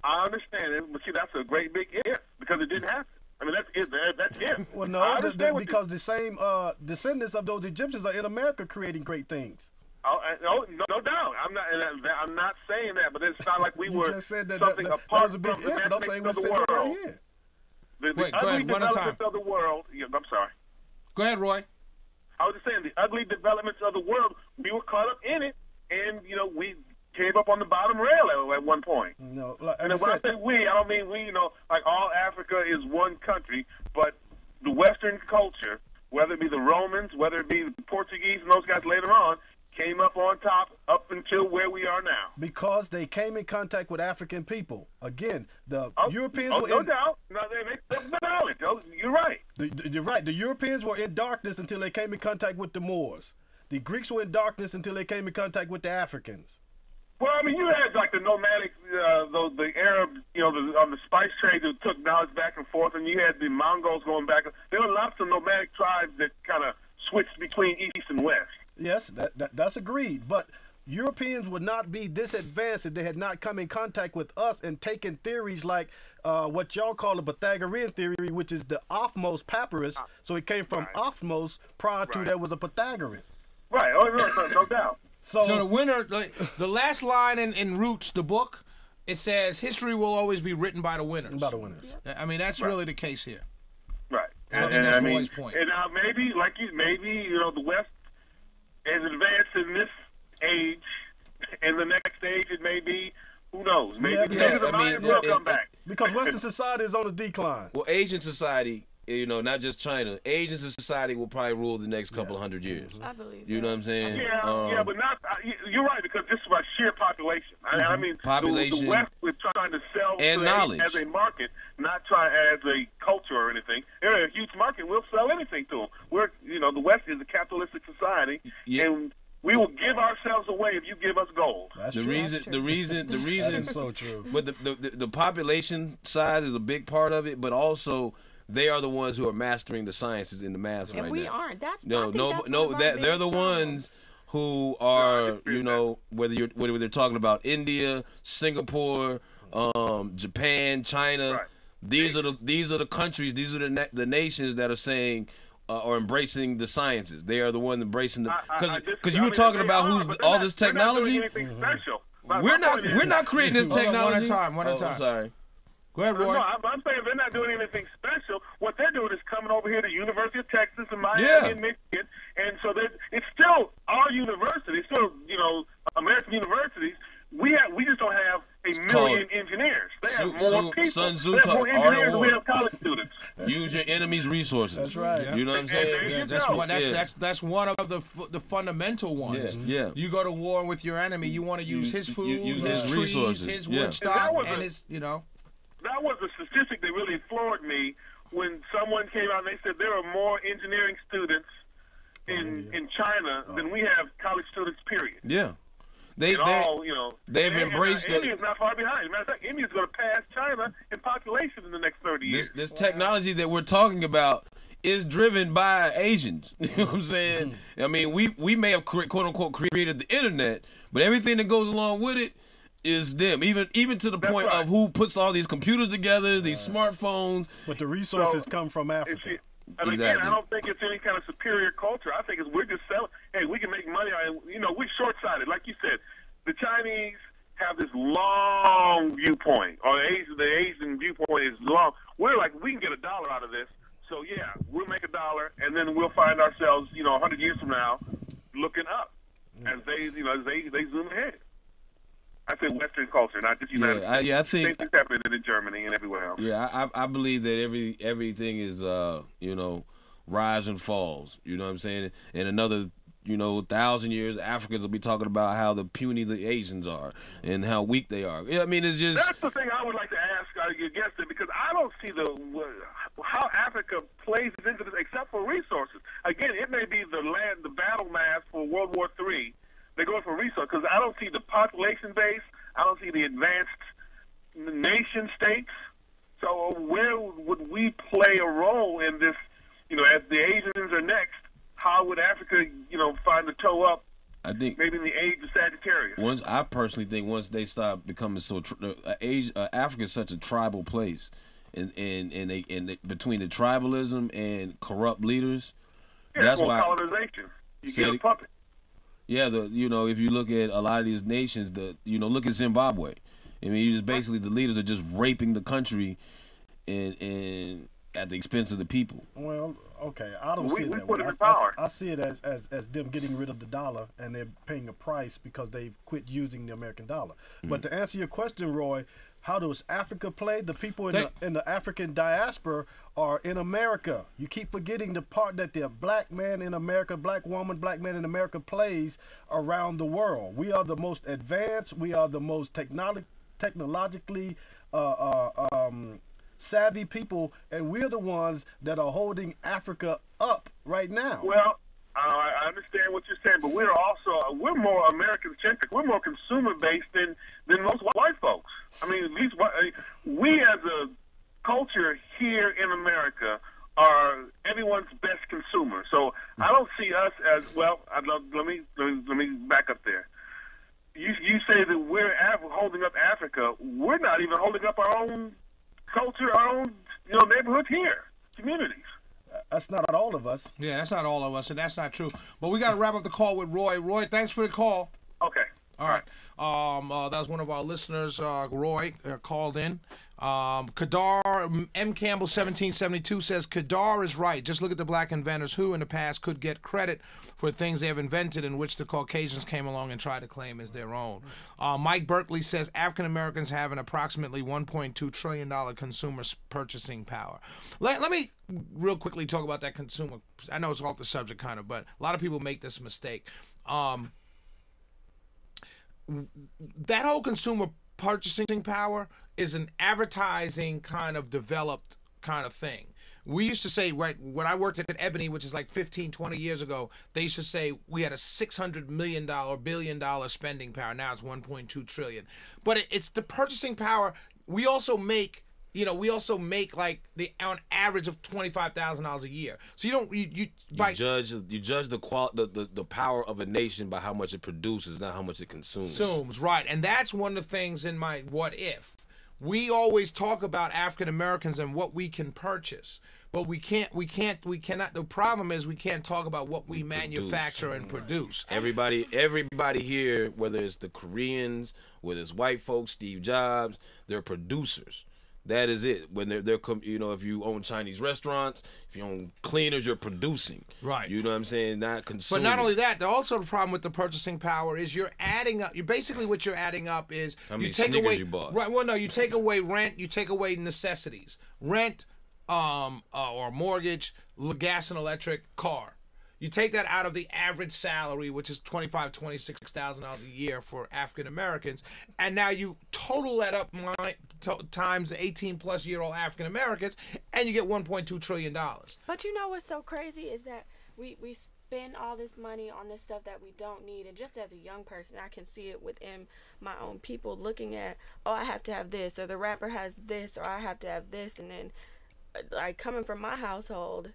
I understand it, but see, that's a great big if because it didn't happen. I mean, that's it. That's if. Well, I no, understand what because the same descendants of those Egyptians are in America creating great things. no doubt. I'm not saying that, but it's not like we You were just said that something that apart was a big from the if, and I'm saying imagination we're of the sitting right world. here. The Wait, go ugly ahead, one at a developments time. of the world. Yeah, I'm sorry. Go ahead, Roy. I was just saying the ugly developments of the world. We were caught up in it, and we came up on the bottom rail at one point. No, like And I then when I said, say we, I don't mean we, like all Africa is one country, but the Western culture, whether it be the Romans, whether it be the Portuguese and those guys later on, came up on top up until where we are now. because they came in contact with African people. Again, the Europeans were no in. doubt. No, they knowledge. You're right. You're right. The Europeans were in darkness until they came in contact with the Moors. The Greeks were in darkness until they came in contact with the Africans. Well, I mean, you had like the nomadic, the Arab, on the spice trade that took knowledge back and forth, and you had the Mongols going back. There were lots of nomadic tribes that kind of switched between East and West. Yes, that's agreed. But Europeans would not be this advanced if they had not come in contact with us and taken theories like what y'all call the Pythagorean theory, which is the Ophmos papyrus. So it came from Ophmos prior to Right. there was a Pythagorean. Right. Oh, no doubt. So So the winner, like, the last line in Roots, the book, it says history will always be written by the winners. by the winners. I mean, that's really the case here. Right. I think that's Roy's point. And now maybe, the West is advanced in this age. In the next age, it may be, who knows? Maybe, Yeah, maybe yeah, the I mean, Mayans will come back. Because Western society is on the decline. Well, Asian society, not just China, Asian society will probably rule the next couple of hundred years. I believe You know what I'm that. saying? Yeah, but not. You're right, because this is about sheer population. I mean, Population. The West was trying to sell And to knowledge. as a market, not try as a culture or anything. They're a huge market. We'll sell anything to them. The West is a capitalistic society, Yeah. and we will give ourselves away if you give us gold. That's The true. reason, That is so true. But the population size is a big part of it, but also they are the ones who are mastering the sciences and the maths And right we now. aren't. That's I No, think no, that's no. one of our They're biggest the problems. ones who I are, agree with whether they're talking about India, Singapore, Japan, China. Right. These are the countries. These are the nations that are saying. Or embracing the sciences. They are the ones embracing the because you were talking about who's all this technology. They're not doing anything special. We're not creating this Hold on, technology. one at a time, one at a Oh, time. I'm sorry. Go ahead, Roy. No, I'm saying they're not doing anything special. What they're doing is coming over here to University of Texas and Miami Yeah. and Michigan, and so it's still our university, still American universities. We just don't have a million engineers. They have more people. Sun Tzu they have more taught engineers than we R1. have college students. Use your enemy's resources. That's right. Yeah. You know what I'm And there saying? you Yeah, that's go. one. Yeah. That's one of the fundamental ones. Yeah. You go to war with your enemy. You want to use his food, use his his trees, resources. his Yeah. wood stock, was and a- his That was a statistic that really floored me when someone came out and they said there are more engineering students in China than we have college students. Period. Yeah. They've embraced it. India's not far behind. As a matter of fact, India's going to pass China in population in the next 30 years. This technology that we're talking about is driven by Asians. You know what I'm saying? I mean, we may have quote unquote created the internet, but everything that goes along with it is them. Even to the point of who puts all these computers together, these smartphones. But the resources come from Africa. And again, I don't think it's any kind of superior culture. I think we're just selling. Hey, we can make money. We're short-sighted. Like you said, the Chinese have this long viewpoint, or the Asian viewpoint is long. We're like, we can get $1 out of this. So yeah, we'll make $1, and then we'll find ourselves, 100 years from now, looking up as they zoom ahead. I say Western culture, not just United States. I think same thing's happening in Germany and everywhere else. Yeah, I believe that everything is rise and falls. You know what I'm saying? In another 1,000 years, Africans will be talking about how the puny the Asians are and how weak they are. Yeah, I mean, it's just that's the thing I would like to ask your guest, because I don't see how Africa plays into this except for resources. Again, it may be the battle mass for World War III. They're going for resources because I don't see the population base. I don't see the advanced nation states. So where would we play a role in this? As the Asians are next, how would Africa, find the toe up? I think maybe in the age of Sagittarius. I personally think once they stop becoming so, Africa is such a tribal place, and between the tribalism and corrupt leaders, that's why colonization. You get a puppet. Yeah, if you look at a lot of these nations, look at Zimbabwe. I mean, you just basically the leaders are just raping the country, and at the expense of the people. Well, okay, I don't see it that way. I see it as them getting rid of the dollar, and they're paying a price because they've quit using the American dollar. But to answer your question, Roy, how does Africa play? The people in the African diaspora are in America. You keep forgetting the part that the black man in America, black woman, black man in America plays around the world. We are the most advanced. We are the most technologically savvy people, and we're the ones that are holding Africa up right now. Well, I understand what you're saying, but we're more American-centric. We're more consumer-based than most white folks. I mean, we as a culture here in America are everyone's best consumer. So I don't see us as well. Let me back up there. You say that we're holding up Africa. We're not even holding up our own culture, our own neighborhoods here, communities. That's not all of us. Yeah, that's not all of us, and that's not true. But we got to wrap up the call with Roy. Roy, thanks for the call. Okay. All right. That was one of our listeners, Roy, called in. Kadar M. Campbell 1772 says Kadar is right. Just look at the black inventors who in the past could get credit for things they have invented in which the Caucasians came along and tried to claim as their own. Mike Berkeley says African Americans have an approximately $1.2 trillion consumer purchasing power. Let me real quickly talk about that consumer. I know it's off the subject kind of, but a lot of people make this mistake. That whole consumer purchasing power is an advertising kind of developed kind of thing. We used to say, right, when I worked at Ebony, which is like 15, 20 years ago, they used to say we had a $600 billion spending power. Now it's 1.2 trillion. But it's the purchasing power. We also make like on average of $25,000 a year. So you judge the power of a nation by how much it produces, not how much it consumes. Right, and that's one of the things in my what if. We always talk about African Americans and what we can purchase, but we cannot. The problem is we can't talk about what we manufacture and produce. Everybody here, whether it's the Koreans, whether it's white folks, Steve Jobs, they're producers. That is it. When they're if you own Chinese restaurants, if you own cleaners, you're producing. Right. You know what I'm saying? Not consuming. But not only that, also the problem with the purchasing power is you're adding up. What you're adding up is how many you take Snickers away. You bought. Right. Well, no, you take away rent. You take away necessities. Rent, or mortgage, gas and electric, car. You take that out of the average salary, which is $26,000 a year for African Americans, and now you total that up times 18-plus-year-old African Americans, and you get $1.2 trillion. But you know what's so crazy is that we spend all this money on this stuff that we don't need. And just as a young person, I can see it within my own people looking at, oh, I have to have this, or the rapper has this, or I have to have this. And then, like, coming from my household,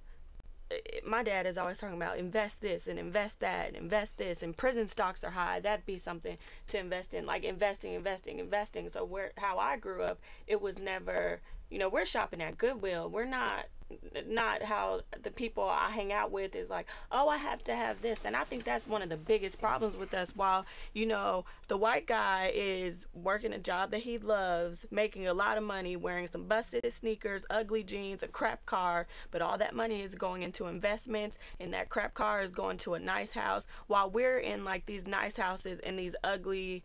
my dad is always talking about invest this and invest that and invest this, and prison stocks are high. That'd be something to invest in, like investing. So how I grew up, it was never, we're shopping at Goodwill. We're not how the people I hang out with is like, oh, I have to have this. And I think that's one of the biggest problems with us. While, the white guy is working a job that he loves, making a lot of money, wearing some busted sneakers, ugly jeans, a crap car, but all that money is going into investments, and that crap car is going to a nice house, while we're in like these nice houses and these ugly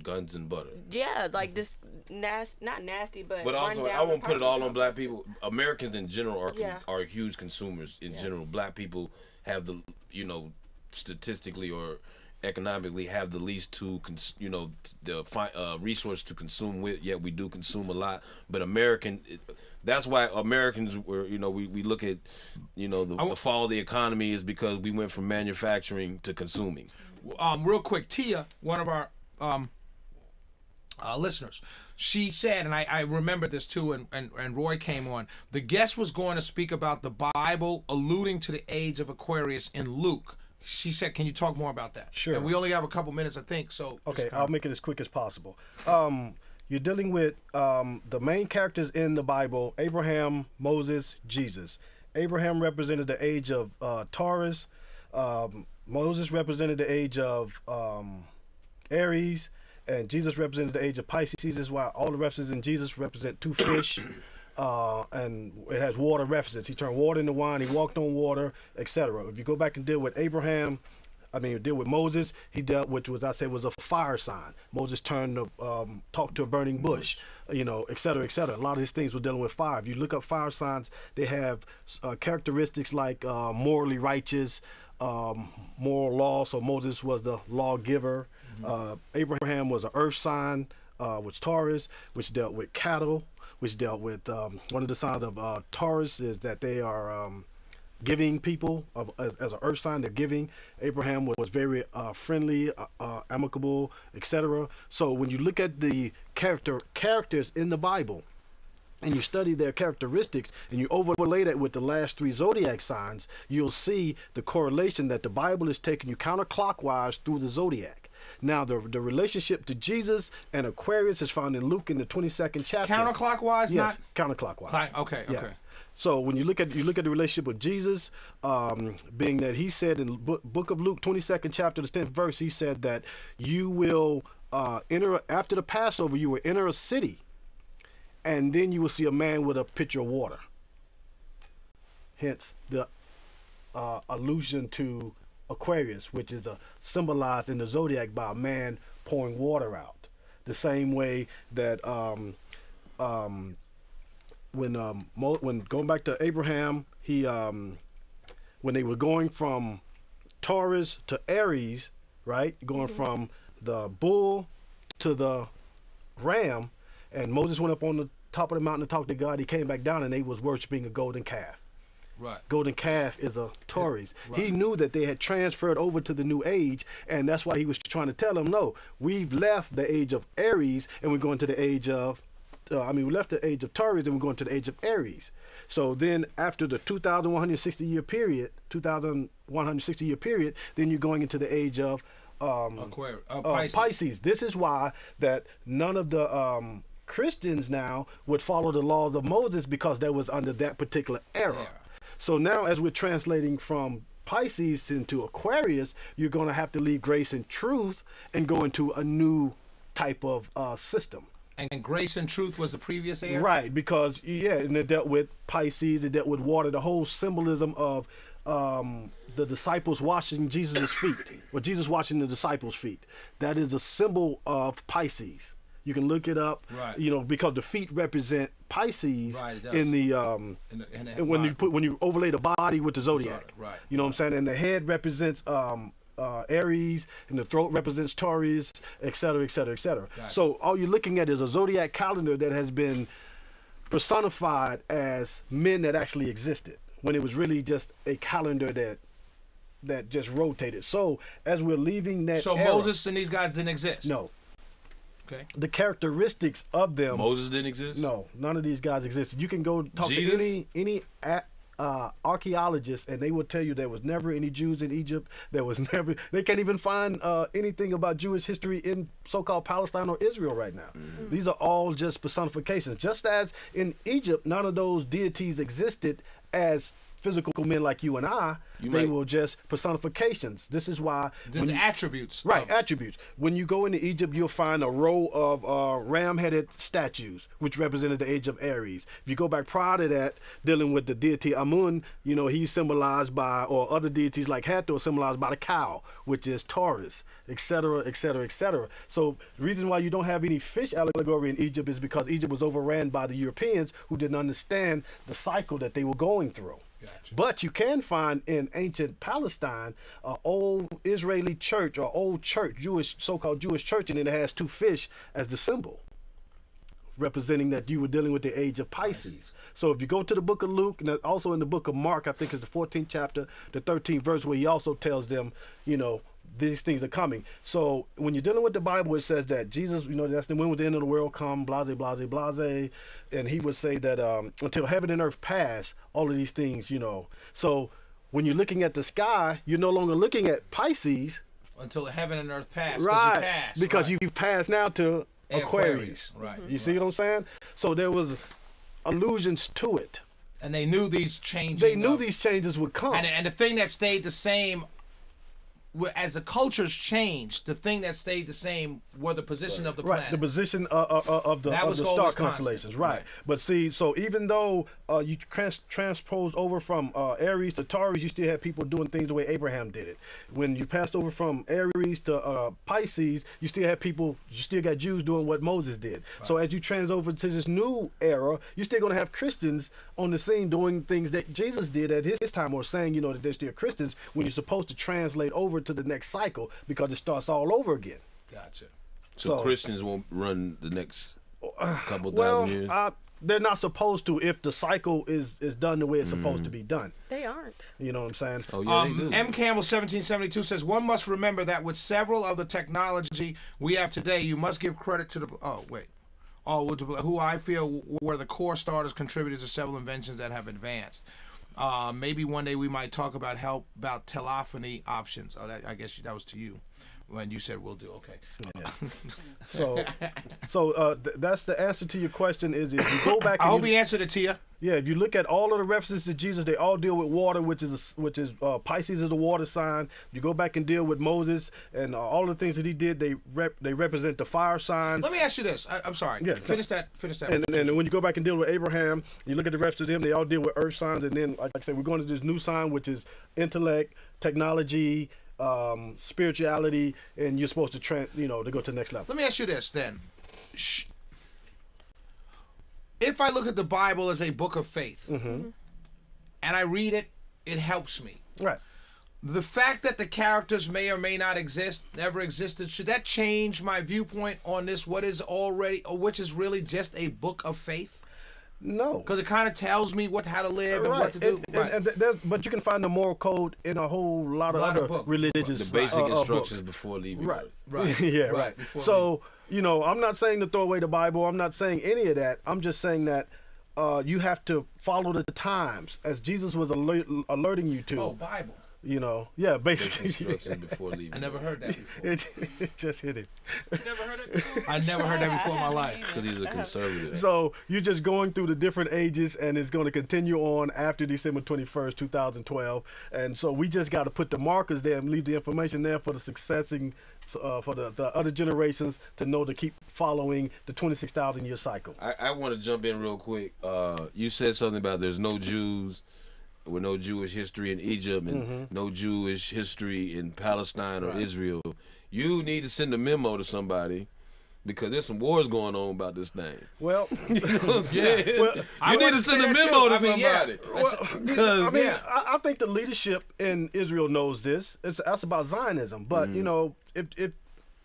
guns and butter. Yeah, like this not nasty, but also I won't put it all on black people. Americans in general are huge consumers in general. Black people have the statistically or economically have the least to the resource to consume with. Yet we do consume a lot. But that's why Americans were we look at the fall of the economy is because we went from manufacturing to consuming. Real quick, Tia, one of our listeners, she said, and I remember this too, and Roy came on, the guest was going to speak about the Bible alluding to the age of Aquarius in Luke. She said, can you talk more about that? Sure. And we only have a couple minutes, I think, so. Okay, I'll make it as quick as possible. You're dealing with the main characters in the Bible: Abraham, Moses, Jesus. Abraham represented the age of Taurus. Moses represented the age of Aries. And Jesus represented the age of Pisces. This is why all the references in Jesus represent two fish, and it has water references. He turned water into wine. He walked on water, etc. If you go back and deal with deal with Moses, he dealt with what I said was a fire sign. Moses turned to talk to a burning bush, etc., etc. A lot of these things were dealing with fire. If you look up fire signs, they have characteristics like morally righteous, moral law. So Moses was the lawgiver. Abraham was an earth sign, which Taurus, which dealt with cattle, which dealt with one of the signs of Taurus is that they are giving people as an earth sign. They're giving. Abraham was very friendly, amicable, etc. So when you look at the characters in the Bible, and you study their characteristics, and you overlay that with the last three zodiac signs, you'll see the correlation that the Bible is taking you counterclockwise through the zodiac. Now, the relationship to Jesus and Aquarius is found in Luke in the 22nd chapter. Counterclockwise, yes, counterclockwise. Okay. So when you look at the relationship with Jesus, being that he said in book of Luke 22nd chapter, the 10th verse, he said that you will enter after the Passover, you will enter a city, and then you will see a man with a pitcher of water. Hence the allusion to Aquarius, which is symbolized in the zodiac by a man pouring water out. The same way that when going back to Abraham, he when they were going from Taurus to Aries, right, going from the bull to the ram, and Moses went up on the top of the mountain to talk to God. He came back down, and they was worshiping a golden calf. Right. Golden calf is a Taurus. Right. He knew that they had transferred over to the new age, and that's why he was trying to tell them, no, we've left the age of Aries, and we're going to the age of, we left the age of Taurus, and we're going to the age of Aries. So then after the 2,160 year period, then you're going into the age of Pisces. This is why that none of the Christians now would follow the laws of Moses, because that was under that particular era. Yeah. So now as we're translating from Pisces into Aquarius, you're going to have to leave grace and truth and go into a new type of system. And grace and truth was the previous era? Right, because, and it dealt with Pisces, it dealt with water, the whole symbolism of the disciples washing Jesus' feet, or Jesus washing the disciples' feet. That is a symbol of Pisces. You can look it up, right. Because the feet represent Pisces, right, in the when you overlay the body with the zodiac, right. You know what I'm saying? And the head represents Aries, and the throat represents Taurus, etc., etc., etc. So all you're looking at is a zodiac calendar that has been personified as men that actually existed. when it was really just a calendar that just rotated. So as we're leaving that So era, Moses and these guys didn't exist. no, Okay. the characteristics of them. Moses didn't exist. No, none of these guys existed. You can go talk Jesus? to any archaeologist, and they will tell you there was never any Jews in Egypt. There was never. They can't even find anything about Jewish history in so-called Palestine or Israel right now. These are all just personifications. Just as in Egypt, none of those deities existed as physical men like you and I. They were just personifications. This is why The attributes. right, of- attributes. When you go into Egypt, you'll find a row of ram-headed statues, which represented the age of Aries. If you go back prior to that, dealing with the deity Amun, you know, he's symbolized by, or other deities like Hathor, symbolized by the cow, which is Taurus, etc., etc., etc. So the reason why you don't have any fish allegory in Egypt is because Egypt was overran by the Europeans who didn't understand the cycle that they were going through. Gotcha. But you can find in ancient Palestine an old Israeli church or old church, Jewish, so-called Jewish church, and it has two fish as the symbol, representing that you were dealing with the age of Pisces. So if you go to the book of Luke, and also in the book of Mark, I think it's the 14th chapter, the 13th verse, where he also tells them, you know, these things are coming. So when you're dealing with the Bible, it says that Jesus, you know, that's when will the end of the world come, blase, blase, blase. And he would say that until heaven and earth pass, all of these things, you know. So when you're looking at the sky, you're no longer looking at Pisces. Until heaven and earth pass. 'cause Right. You passed, Because right. you've passed now to Aquarius. Right. You see what I'm saying? So there was allusions to it. And they knew these changes. They knew these changes would come. And the thing that stayed the same, as the cultures changed, the thing that stayed the same were the position of the Right, planet. the position of the That was star always constellations, constant. right. Right. But see, so even though you transposed over from Aries to Taurus, you still had people doing things the way Abraham did it. When you passed over from Aries to Pisces, you still had people, you still got Jews doing what Moses did. So as you trans over to this new era, you're still going to have Christians on the scene doing things that Jesus did at his time, or saying, you know, that they're still Christians when you're supposed to translate over to the next cycle because it starts all over again. Gotcha. So So- Christians won't run the next couple Well, thousand years. they're not supposed to if the cycle is done the way it's supposed to be done. They aren't. You know what I'm saying? Oh yeah, they do. M. Campbell 1772 says, one must remember that with several of the technology we have today, you must give credit to the who I feel were the core starters, contributors to several inventions that have advanced. Maybe one day we might talk about telephony options. Oh, I guess that was to you when you said we'll do. Okay. So that's the answer to your question. Is if you go back, I and hope you, he answered it to you. yeah, if you look at all of the references to Jesus, they all deal with water, which is Pisces is a water sign. You go back and deal with Moses and all the things that he did. They represent the fire signs. Let me ask you this. I'm sorry. Yeah, Finish that. And when you go back and deal with Abraham, you look at the rest of them, they all deal with earth signs. And then, like I said, we're going to this new sign, which is intellect, technology, spirituality, and you're supposed to to go to the next level. Let me ask you this then. If I look at the Bible as a book of faith, and I read it, it helps me. Right. The fact that the characters may or may not exist, never existed, should that change my viewpoint on this? What is already, or which is really just a book of faith? No. Because it kind of tells me how to live and Right. what to do. But you can find the moral code in a whole lot of other books. religious the basic instructions books. before leaving Right. Earth. Right. Yeah, Right. right. Before So, I'm not saying to throw away the Bible. I'm not saying any of that. I'm just saying that you have to follow the times, as Jesus was alerting you to. Oh, Bible. Yeah, Basic basically. instructions before leaving. I never heard that before. it just hit it. Never heard it before? I never heard that before in my life. Because he's a conservative. So you're just going through the different ages, and it's going to continue on after December 21st, 2012. And so we just got to put the markers there and leave the information there for the successing, for the other generations to know to keep following the 26,000-year cycle. I want to jump in real quick. You said something about there's no Jews with no Jewish history in Egypt and no Jewish history in Palestine or Israel. You need to send a memo to somebody because there's some wars going on about this thing. Well, You know what I'm saying? well, I you need wanted to to send say a that memo too. to I mean, yeah. somebody. Because I think the leadership in Israel knows this. That's about Zionism. But, if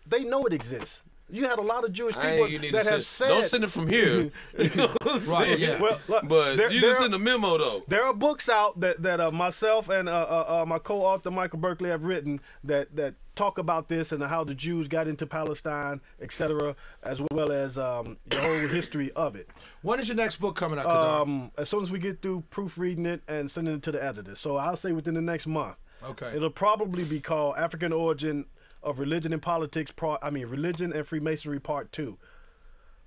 they know it exists. You had a lot of Jewish I people ain't, you need that to have send, said. don't send it from here. You know what I'm Right, saying? yeah. Well, look, But there- you there just are- send a memo though. There are books out that myself and my co-author Michael Berkeley have written that talk about this and how the Jews got into Palestine, etc., as well as the whole history of it. When is your next book coming out, Kadar? As soon as we get through proofreading it and sending it to the editor, so I'll say within the next month. Okay. It'll probably be called African Origin of Religion and Politics. Religion and Freemasonry Part 2,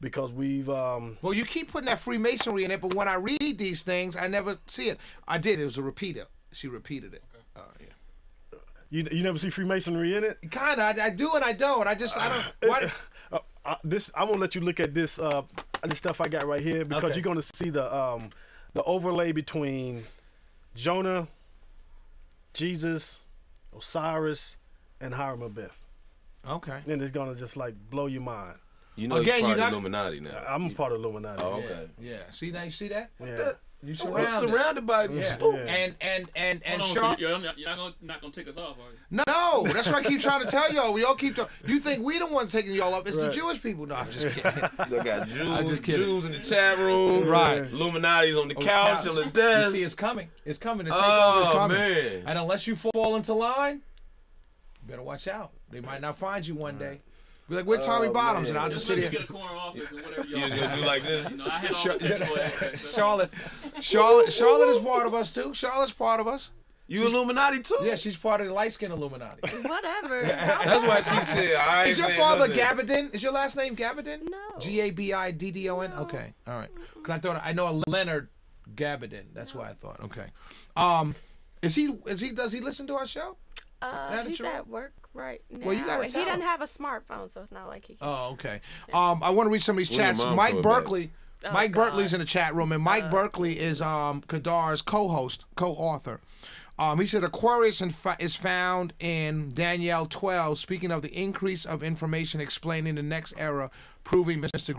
because we've Well, you keep putting that Freemasonry in it, but when I read these things, I never see it. I did. It was a repeater. She repeated it. Yeah. you never see Freemasonry in it. Kind of. I do and I don't. I don't. Why? I won't let you look at this stuff I got right here, because Okay. you're going to see the overlay between Jonah, Jesus, Osiris, and Hiram Abiff, Okay. and it's going to just like blow your mind. You know, Again, he's part you're of not- Illuminati now. I'm a part of Illuminati. Oh, okay. Yeah. See now, you see that? Yeah. You We're surrounded. surrounded by spooks. Yeah. And Hold on, so Sean. you're not gonna take us off, are you? No, that's what I keep trying to tell y'all. We all keep. You think we the ones taking y'all up? It's the Right. Jewish people. No, I'm just kidding. They got Jews, I'm just kidding. Jews in the chat room. Right. Illuminati's on the couch on the You desk. see, it's coming. It's coming. The takeover Oh, is coming. man. And unless you fall into line, you better watch out. They might not find you one day. Be like, we're Tommy Bottoms, and I'll just Just sit let me here. get a corner office and whatever You y'all just gonna do like this? You know, I had all the technical aspects. Charlotte is part of us too. Charlotte's part of us. You Illuminati too? Yeah, she's part of the light skin Illuminati. Whatever. That's why she said, I ain't Is your saying father nothing. Gabardin? Is your last name Gabardin? No. Gabiddon. No. Okay, all right. Because I know a Leonard Gabardin. That's why I thought. Okay. Does he listen to our show? That He's true? at work right now. Well, you gotta and tell he doesn't him. have a smartphone, so it's not like he can. Oh, okay. I want to read some of these When your chats. mom Mike coming back? Berkeley. Oh, Mike God. Berkeley's in the chat room, and Mike Berkeley is Kadar's co-host, co-author. He said Aquarius is found in Daniel 12, speaking of the increase of information explaining the next era, proving Mr.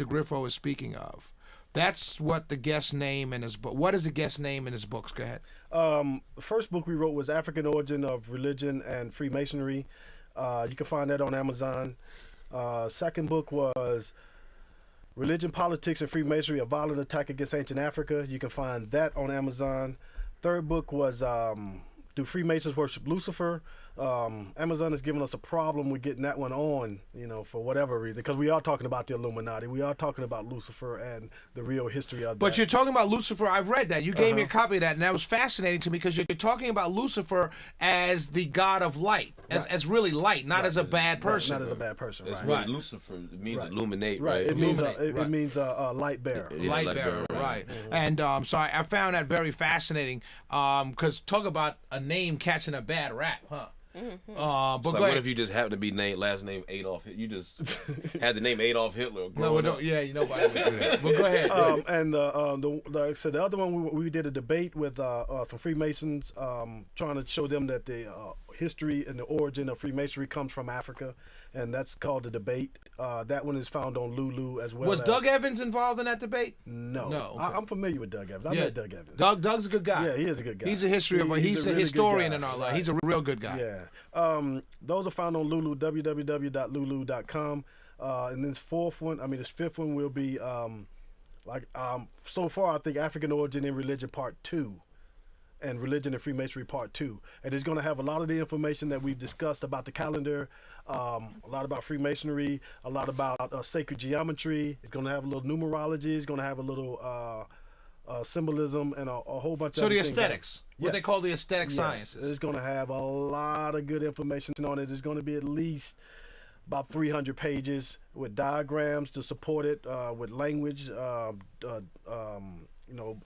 Griffo is speaking of. That's what the guest name in his book. What is the guest name in his books? Go ahead. The first book we wrote was African Origin of Religion and Freemasonry. You can find that on Amazon. Second book was Religion, Politics, and Freemasonry, A Violent Attack Against Ancient Africa. You can find that on Amazon. Third book was Do Freemasons Worship Lucifer? Amazon has given us a problem with getting that one on, for whatever reason, because we are talking about the Illuminati. We are talking about Lucifer and the real history of But that. you're talking about Lucifer. I've read that. You gave me a copy of that, and that was fascinating to me because you're talking about Lucifer as the god of light, as really light, not as a bad person. Not as a bad person, That's right? what Lucifer, it means illuminate, Right. right? It means Illuminate, right. it means light bearer. Yeah, Light like bearer, that, right? And so I found that very fascinating. Because talk about a name catching a bad rap, huh? But It's go like, what ahead. if you just happen to be last name Adolf Hitler? You just had the name Adolf Hitler No, growing we don't. up. Yeah, nobody would do that. But go ahead. Go ahead. And like I said, the other one we did a debate with some Freemasons, trying to show them that the history and the origin of Freemasonry comes from Africa, and that's called the debate. That one is found on Lulu as well. Was as, Doug Evans involved in that debate? No, No, okay. I'm familiar with Doug Evans. I met Doug Evans. Doug's a good guy. Yeah, he is a good guy. He's a he's a really good historian guy. in our life. Right. He's a real good guy. Yeah. Those are found on Lulu, www.lulu.com. And this fifth one will be so far I think African Origin and Religion Part 2 and Religion and Freemasonry Part 2. And it's going to have a lot of the information that we've discussed about the calendar, a lot about Freemasonry, a lot about sacred geometry. It's going to have a little numerology. It's going to have a little symbolism and a whole bunch of So the other things. aesthetics, what Yes. they call the aesthetic Yes, sciences. it's going to have a lot of good information on it. It's going to be at least about 300 pages with diagrams to support it, with language,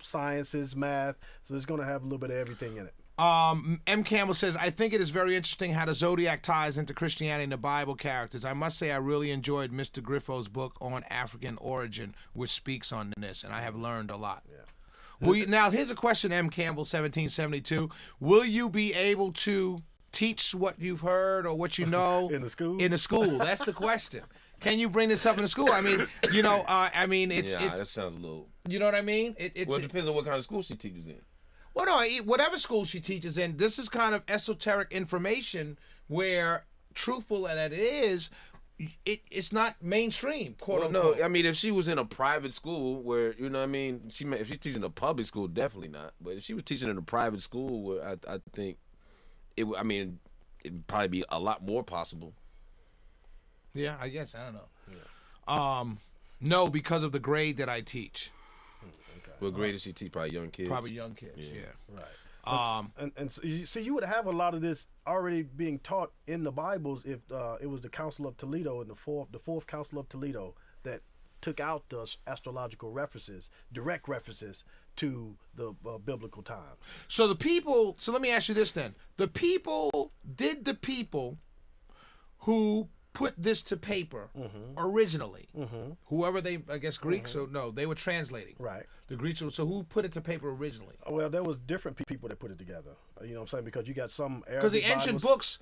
sciences, math. So it's going to have a little bit of everything in it. M. Campbell says, I think it is very interesting how the Zodiac ties into Christianity and the Bible characters. I must say I really enjoyed Mr. Griffo's book on African origin, which speaks on this, and I have learned a lot. Yeah. Now, here's a question, M. Campbell, 1772. Will you be able to teach what you've heard or what you know In the school? In the school. That's the question. Can you bring this up in the school? I mean, it's that sounds a little. you know what I mean? Well, it depends on what kind of school she teaches in. Well, no, whatever school she teaches in, this is kind of esoteric information where truthful that it is, it's not mainstream, quote Well, unquote. no, I mean, if she was in a private school where, you know what I mean, if she's teaching in a public school, definitely not. But if she was teaching in a private school, where I think I mean, it'd probably be a lot more possible. Yeah, I guess. I don't know. No, because of the grade that I teach. What grade does she teach? Probably young kids. Probably young kids, yeah. Right. And so you would have a lot of this already being taught in the Bibles if it was the Council of Toledo and the fourth Council of Toledo that took out the astrological references, direct references to the biblical time. So let me ask you this then. The people who put this to paper originally, whoever they, I guess Greeks, so no, they were translating. Right. The Greeks, so who put it to paper originally? Well, there was different people that put it together. You know what I'm saying? Because you got some Because the Arabic ancient Bibles.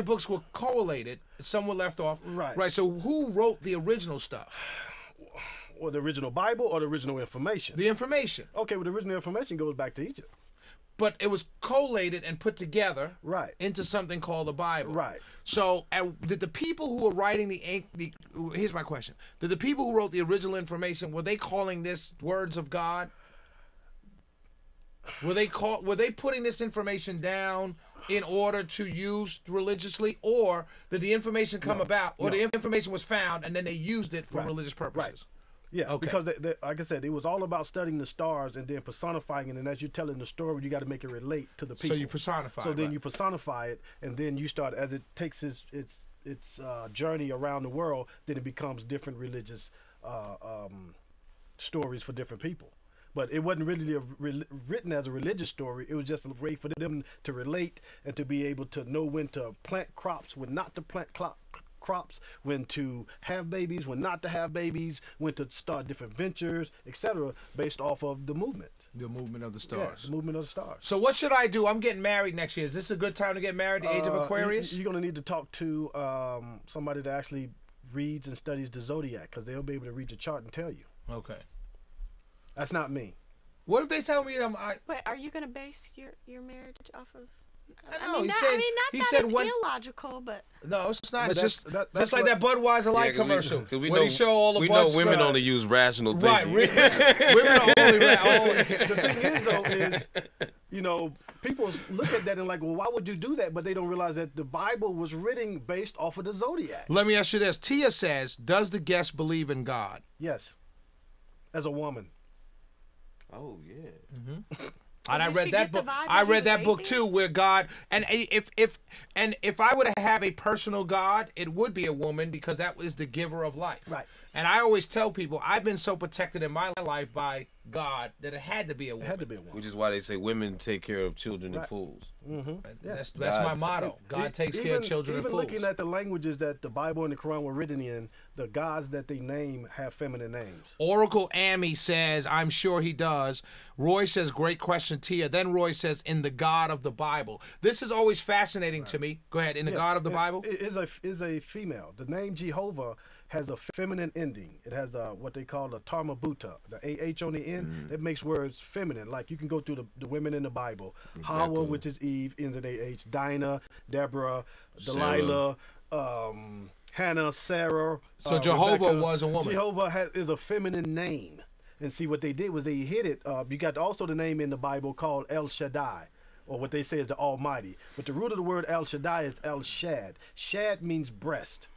books were collated, some were left off. Right. Right, so who wrote the original stuff? Or the original Bible or the original information? The information. Okay, well, the original information goes back to Egypt. But it was collated and put together Right. into something called the Bible. Right. So did the people who were writing here's my question. Did the people who wrote the original information, were they calling this words of God? Were they putting this information down in order to use religiously, or did the information come about, or the information was found and then they used it for religious purposes? Right. Yeah, Okay. because like I said, it was all about studying the stars and then personifying it. And as you're telling the story, you got to make it relate to the people. So you personify. So then right. you personify it, and then you start as it takes its journey around the world. Then it becomes different religious stories for different people. But it wasn't really written as a religious story. It was just a way for them to relate and to be able to know when to plant crops, when not to plant crops, when to have babies, when not to have babies, when to start different ventures, etc., based off of the movement. The movement of the Yeah, stars. the movement of the stars. So what should I do? I'm getting married next year. Is this a good time to get married? The age of Aquarius? You're going to need to talk to somebody that actually reads and studies the zodiac, because they'll be able to read your chart and tell you. Okay. That's not me. What if they tell me Wait, are you gonna base your marriage off of? No, not he that said it's when- illogical, but No, it's not. But It's just that's just like what- that Budweiser light 'cause commercial. Because we when know he show all the we Bud know women stuff. only use rational Right. thinking. Women are only. The thing is, though, is, you know, people look at that and like, well, why would you do that? But they don't realize that the Bible was written based off of the zodiac. Let me ask you this. Tia says, does the guest believe in God? Yes. As a woman. Oh yeah. And I Did read she that get the book. vibe I that he read was that book too, atheist? where God and if I were to have a personal God, it would be a woman, because that was the giver of life. Right. And I always tell people I've been so protected in my life by God that it had to be a It woman. had to be a woman. Which is why they say women take care of children and Right. fools. That's God- my motto. God takes care of children and Even fools. looking at the languages that the Bible and the Quran were written in, the gods that they name have feminine names. Oracle Amy says, I'm sure he does. Roy says, great question, Tia. Then Roy says, in the God of the Bible. This is always fascinating to me. Go ahead. In the God of the Bible? It is a female. The name Jehovah has a feminine ending. It has what they call a tarmabuta, the AH on the end. It makes words feminine. Like you can go through the women in the Bible. Hawa, Exactly. which is Eve, ends in AH. Dinah, Deborah, Sarah. Delilah, Hannah, Sarah. So Jehovah Rebecca. was a woman. Jehovah is a feminine name. And see, what they did was they hid it. You got also the name in the Bible called El Shaddai, or what they say is the Almighty. But the root of the word El Shaddai is El Shad. Shad means breast.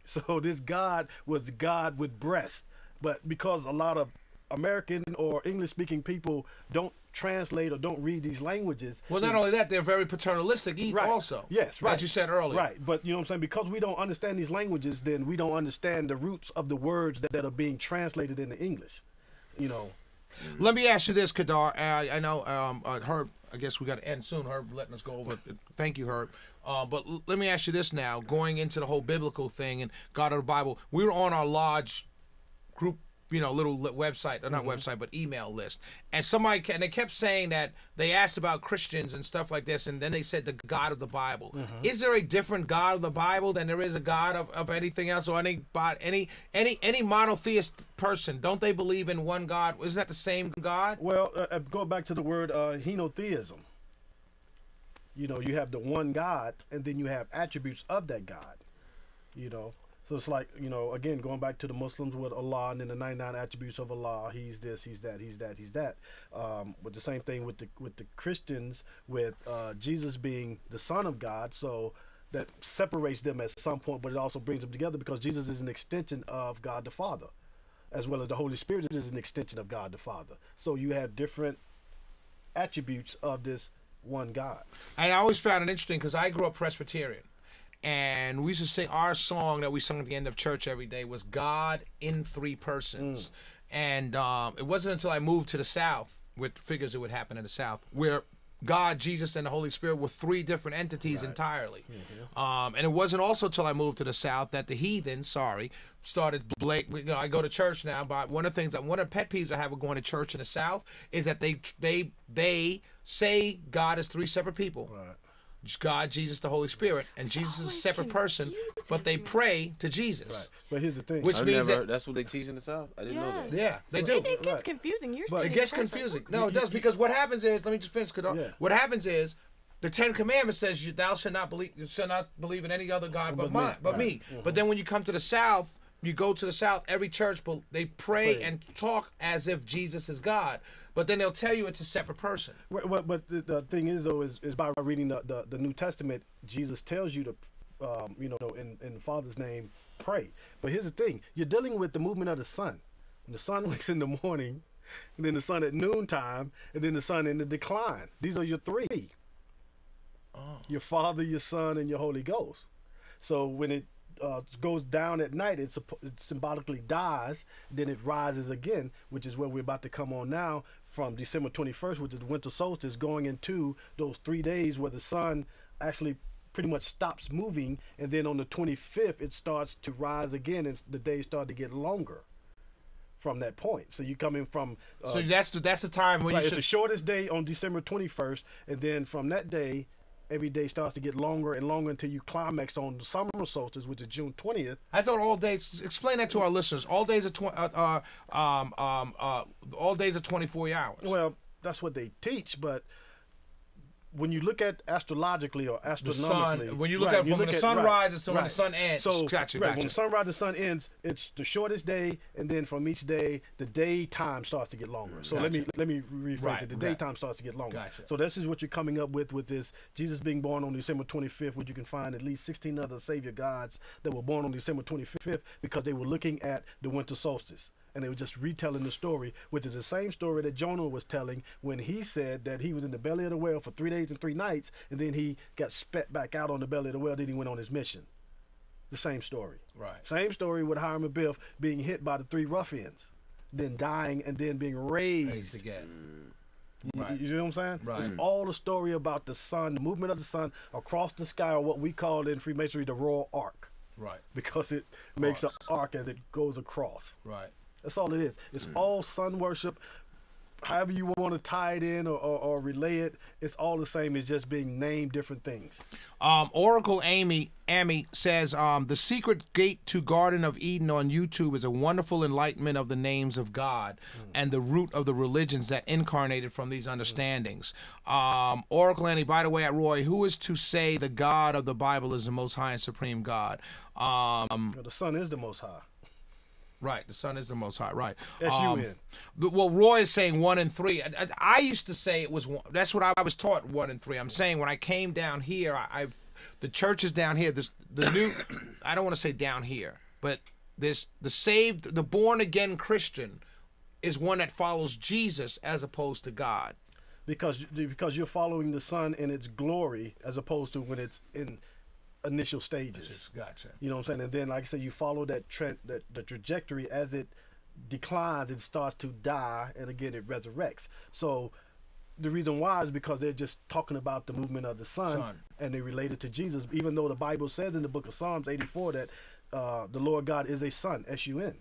So this God was God with breast. But because a lot of American or English-speaking people don't translate or don't read these languages. Well, not only that, they're very paternalistic Right. also. Yes, right. As you said earlier. Right, but you know what I'm saying? Because we don't understand these languages, then we don't understand the roots of the words that are being translated into English. You know. Let me ask you this, Kadar. I know Herb, I guess we got to end soon. Herb letting us go over. Thank you, Herb. But let me ask you this now. Going into the whole biblical thing and God of the Bible, we were on our lodge group, little website, or not website, but email list. And they kept saying that they asked about Christians and stuff like this, and then they said the God of the Bible. Is there a different God of the Bible than there is a God of anything else, or any monotheist person? Don't they believe in one God? Isn't that the same God? Well, go back to the word henotheism. You know, you have the one God, and then you have attributes of that God. You know, so it's like, you know, again, going back to the Muslims with Allah and then the 99 attributes of Allah. He's this, he's that, he's that, he's that. But the same thing with the Christians with Jesus being the Son of God. So that separates them at some point, but it also brings them together because Jesus is an extension of God the Father, as well as the Holy Spirit is an extension of God the Father. So you have different attributes of this one God. And I always found it interesting because I grew up Presbyterian, and we used to sing, our song that we sung at the end of church every day was God in three persons. And it wasn't until I moved to the South, with figures it would happen in the South, where God, Jesus, and the Holy Spirit were three different entities entirely. And it wasn't also till I moved to the South that the heathen, started you know, I go to church now, but one of the pet peeves I have with going to church in the South is that they say God is three separate people. Right. God, Jesus, the Holy Spirit, and Jesus is a separate person, but they pray to Jesus. Right. But here's the thing. Which I've means never that heard, that's what they teach in the South. I didn't know that. yeah, they do. It gets Right. confusing. You're But saying It gets perfect. confusing. No, it does, because what happens is, let me just finish. Yeah. What happens is, the Ten Commandments says, "Thou shalt not believe in any other God but me." But then when you come to the South, you go to the South, every church, they pray and talk as if Jesus is God. But then they'll tell you it's a separate person. But the thing is, though, is by reading the New Testament, Jesus tells you to, you know, in the Father's name, pray. But here's the thing. You're dealing with the movement of the sun. When the sun wakes in the morning, and then the sun at noontime, and then the sun in the decline. These are your three. Your Father, your Son, and your Holy Ghost. So when it goes down at night, it symbolically dies, then it rises again, which is where we're about to come on now from December 21st, which is the winter solstice, going into those 3 days where the sun actually pretty much stops moving, and then on the 25th it starts to rise again, and the days start to get longer from that point. So you're coming from So that's the time when right, you it's should. the shortest day on December 21st, and then from that day every day starts to get longer and longer until you climax on the summer solstice, which is June 20th. I thought all days. Explain that to our listeners. All days are all days are 24 hours. Well, that's what they teach, but when you look at astrologically or astronomically, when you look at from when the sun rises to when the sun ends. So Gotcha. when the sun rises, the sun ends. It's the shortest day, and then from each day, the daytime starts to get longer. So let me rephrase it. The daytime starts to get longer. Gotcha. So this is what you're coming up with this Jesus being born on December 25th, which you can find at least 16 other Savior gods that were born on December 25th because they were looking at the winter solstice. And they were just retelling the story, which is the same story that Jonah was telling when he said that he was in the belly of the whale for 3 days and 3 nights, and then he got spat back out on the belly of the whale, then he went on his mission. The same story. Right. Same story with Hiram Abiff being hit by the 3 ruffians, then dying and then being raised. Again. Right. You know what I'm saying? Right. It's all the story about the sun, the movement of the sun across the sky, or what we call in Freemasonry the royal arc, Right. because it makes an arc as it goes across. Right. That's all it is. It's all sun worship. However you want to tie it in or relay it, it's all the same. It's just being named different things. Oracle Amy says the Secret Gate to Garden of Eden on YouTube is a wonderful enlightenment of the names of God and the root of the religions that incarnated from these understandings. Oracle Amy, by the way, at Roy, who is to say the God of the Bible is the Most High and Supreme God? The sun is the Most High. Right, the Son is the Most High. Right. S-U-N. Well, Roy is saying 1 and 3. I used to say it was 1. That's what I was taught, 1 and 3. I'm saying when I came down here, the church is down here. The new, I don't want to say down here, but this the born again Christian is one that follows Jesus as opposed to God. Because you're following the sun in its glory as opposed to when it's in initial stages. Gotcha. You know what I'm saying? And then, like I said, you follow that trend, the trajectory as it declines, it starts to die, and again it resurrects. So the reason why is because they're just talking about the movement of the sun. And they relate it to Jesus, even though the Bible says in the book of Psalms 84 that the Lord God is a sun, S-U-N,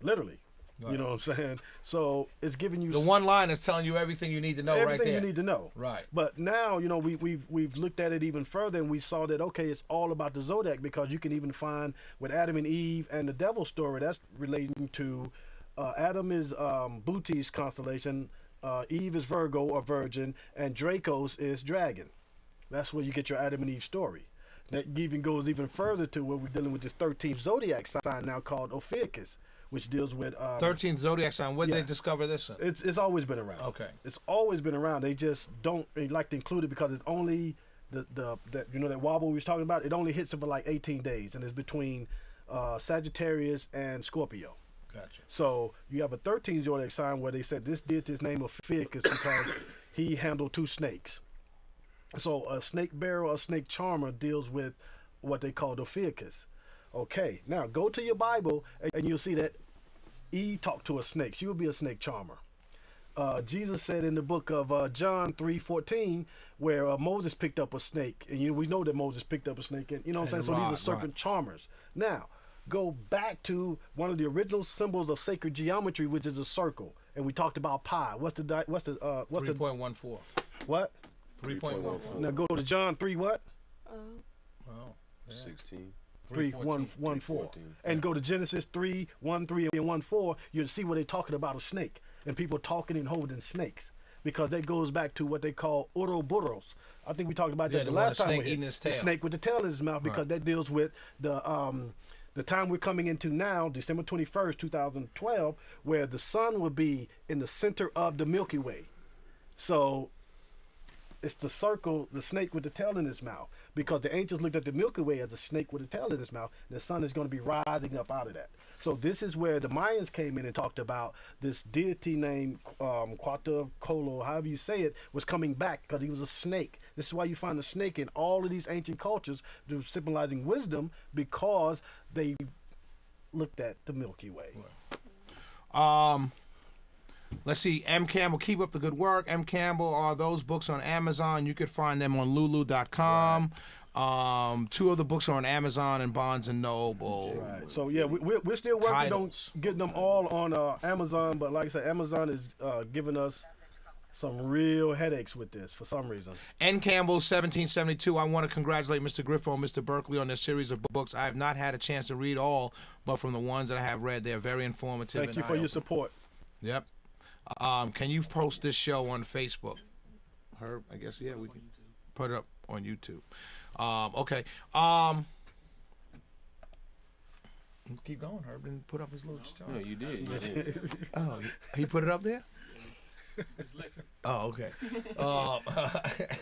literally. Right. You know what I'm saying? So it's giving you the one line is telling you everything you need to know right there. Everything you need to know. Right. But now, you know, we've looked at it even further, and we saw that, okay, it's all about the zodiac, because you can even find with Adam and Eve and the devil story, that's relating to Adam is Bootes constellation, Eve is Virgo or Virgin, and Draco's is Dragon. That's where you get your Adam and Eve story. That even goes even further to where we're dealing with this 13th zodiac sign now called Ophiuchus, which deals with 13th zodiac sign. When did yeah. they discover this? It's always been around. Okay. It's always been around. They just they like to include it because it's only that you know that wobble we was talking about. It only hits it for like 18 days, and it's between Sagittarius and Scorpio. Gotcha. So you have a 13th zodiac sign where they said this deity's name of Ophiuchus because he handled 2 snakes. So a snake bearer or a snake charmer deals with what they call Ophiuchus. Okay, now go to your Bible and you'll see that Eve talked to a snake. She would be a snake charmer. Jesus said in the book of John 3:14, where Moses picked up a snake, and we know that Moses picked up a snake, and you know what I'm saying. So these are serpent serpent-charmers. Now, go back to one of the original symbols of sacred geometry, which is a circle, and we talked about pi. What's the 3.14. What? 3.14. Now go to John 3 what? Oh. Yeah. 16. 3:1-4, and go to Genesis 3:1-3 and 1:4. You'll see where they're talking about a snake and people talking and holding snakes, because that goes back to what they call Ouroboros. I think we talked about that the last time we eating his tail. The snake with the tail in his mouth, because that deals with the time we're coming into now, December 21st, 2012, where the sun will be in the center of the Milky Way. So it's the circle, the snake with the tail in his mouth, because the ancients looked at the Milky Way as a snake with a tail in his mouth. And the sun is going to be rising up out of that. So this is where the Mayans came in and talked about this deity named Quetzalcoatl, however you say it, was coming back because he was a snake. This is why you find the snake in all of these ancient cultures, symbolizing wisdom, because they looked at the Milky Way. Let's see, M. Campbell, keep up the good work. M. Campbell, are those books on Amazon? You could find them on Lulu.com. Right. 2 of the books are on Amazon and Barnes & Noble. Right. So, yeah, we're still working on getting them all on Amazon. But like I said, Amazon is giving us some real headaches with this for some reason. N. Campbell, 1772. I want to congratulate Mr. Griffo and Mr. Berkeley on their series of books. I have not had a chance to read all, but from the ones that I have read, they're very informative. Thank you for your support. Yep. Can you post this show on Facebook? Herb, I guess, yeah, we can put it up on YouTube. Okay. Let's keep going. Herb didn't put up his little chart. No, you did. Oh, he put it up there? Dyslexic. Oh, okay.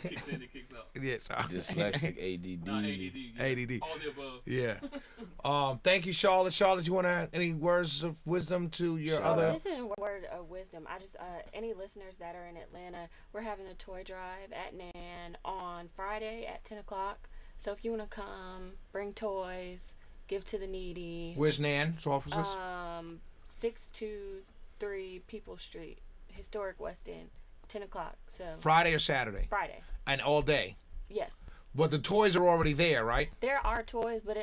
Kicks in, it kicks out. Yes. Dyslexic, ADD. Not ADD. Yeah. ADD. All the above. Yeah. Thank you, Charlotte. Charlotte, you want to add any words of wisdom to your other? This is a word of wisdom. I just any listeners that are in Atlanta, we're having a toy drive at Nan on Friday at 10 o'clock. So if you want to come, bring toys, give to the needy. Where's Nan's offices? 623 People Street, Historic West End, 10 o'clock. So Friday or Saturday? Friday. And all day? Yes. But the toys are already there, right? There are toys, but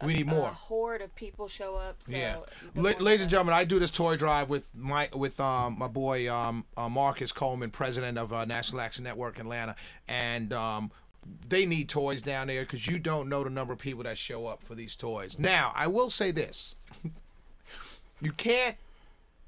we need more. A horde of people show up. So yeah. Ladies and gentlemen, I do this toy drive with my boy Marcus Coleman, president of National Action Network Atlanta, and they need toys down there because you don't know the number of people that show up for these toys. Now, I will say this: you can't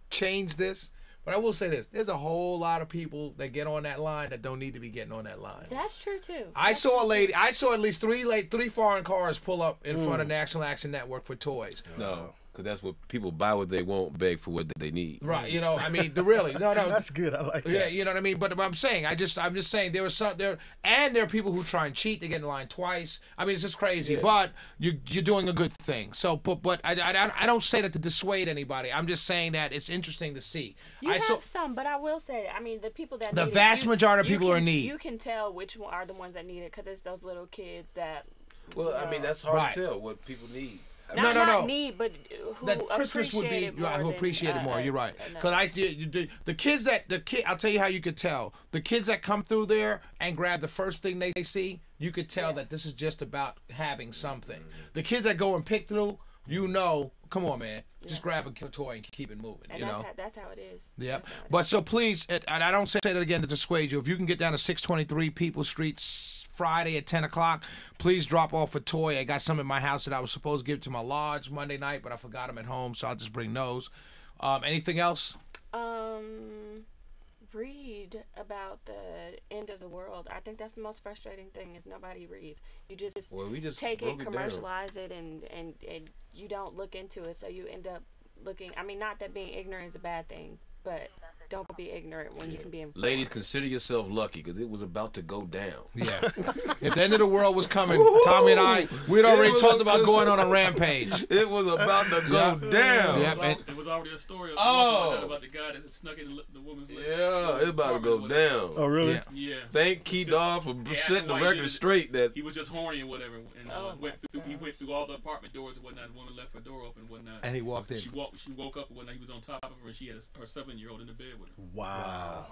change this. But I will say this: there's a whole lot of people that get on that line that don't need to be getting on that line. That's true too. I saw at least three foreign cars pull up in front of National Action Network for toys. No, because that's what people buy what they want, beg for what they need. Right. You know, I mean, really, no. That's good. I like that. Yeah, you know what I mean. But I'm saying, I'm just saying, there are people who try and cheat. They get in line twice. I mean, it's just crazy. Yeah. But you're doing a good thing. So, but I don't say that to dissuade anybody. I'm just saying that it's interesting to see. You have some, but I will say, I mean, the people that the need vast it, majority of people are in need. You can tell which one are the ones that need it because it's those little kids that. Well, I mean, that's hard to tell what people need. Not need, but who that Christmas would be who appreciate it more. You're right. Because the kids I'll tell you how you could tell. The kids that come through there and grab the first thing they see, you could tell that this is just about having something. The kids that go and pick through, come on, man, just grab a toy and keep it moving. And that's how it is. Yep. But so please, and I don't say that again to dissuade you. If you can get down to 623 People Street Friday at 10 o'clock, please drop off a toy. I got some in my house that I was supposed to give to my lodge Monday night, but I forgot them at home, so I'll just bring those. Anything else? read about the end of the world. I think that's the most frustrating thing is nobody reads. You just we just take broke it, commercialize it, and you don't look into it. So you end up looking. I mean, not that being ignorant is a bad thing, but don't be ignorant when you can be informed. Ladies, consider yourself lucky because it was about to go down. Yeah. If the end of the world was coming, Tommy and I, we'd already talked about going on a rampage. It was about to go down. Yeah. It was already a story about the guy that snuck in the woman's leg. Yeah, it's about to go down. Oh, really? Yeah. Thank Kedar for setting the record straight that He was just horny and whatever, and he went through all the apartment doors and whatnot. The woman left her door open and whatnot. And he walked in. She woke up and whatnot. He was on top of her, and she had her 7-year-old in the bed with her. Wow.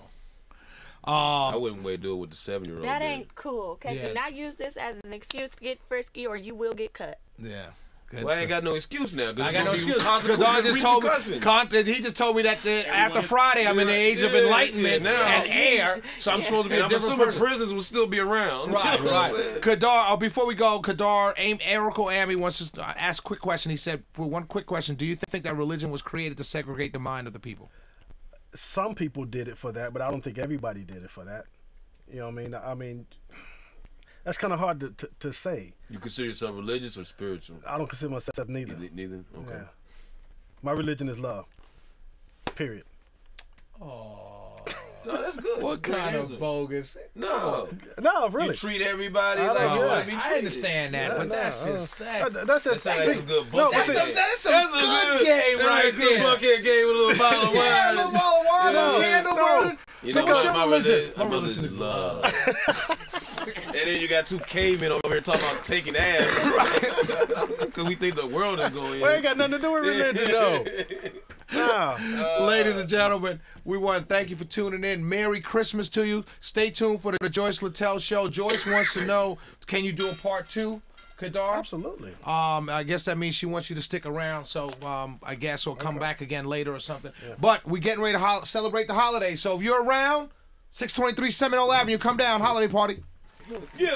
I wouldn't wait to do it with the 7-year-old. That ain't cool. Okay, Yeah. do not use this as an excuse to get frisky, or you will get cut. Yeah. Good Well, I ain't got no excuse now. I got no excuse. Consequences, He just told me that after Friday I'm in the age of enlightenment and air, so I'm supposed to be And a I'm different assuming person. prisons will still be around. Right, right. Kadar, before we go, Kadar, Erico Amy wants us to ask a quick question. He said, for one quick question, do you think that religion was created to segregate the mind of the people? Some people did it for that, but I don't think everybody did it for that. You know what I mean? I mean, that's kind of hard to say. You consider yourself religious or spiritual? I don't consider myself neither. Neither? Okay. Yeah. My religion is love. Period. No, that's good. What That's kind good of answer. bogus? No. No, really. You treat everybody I like don't you know. want to be treated. I understand that, but No, that's just sad. That's it. That's a good book. No, That's that's some good game right That's a there. good bucket game with a little bottle of wine. Yeah, a little bottle of wine, Yeah. a candle No. burning. You So know what's what? your My religion? religion, My my religion religion is is love. And then you got two cavemen over here talking about taking ass. Because we think the world is going Well, ain't in. got nothing to do with religion, though. No. Ladies and gentlemen, we want to thank you for tuning in. Merry Christmas to you. Stay tuned for the Joyce Littell Show. Joyce wants to know, can you do a part 2, Kadar? Absolutely. I guess that means she wants you to stick around, so I guess we'll come back again later or something. Yeah. But we're getting ready to celebrate the holiday, so if you're around, 623 Seminole Avenue, come down, holiday party. Yeah.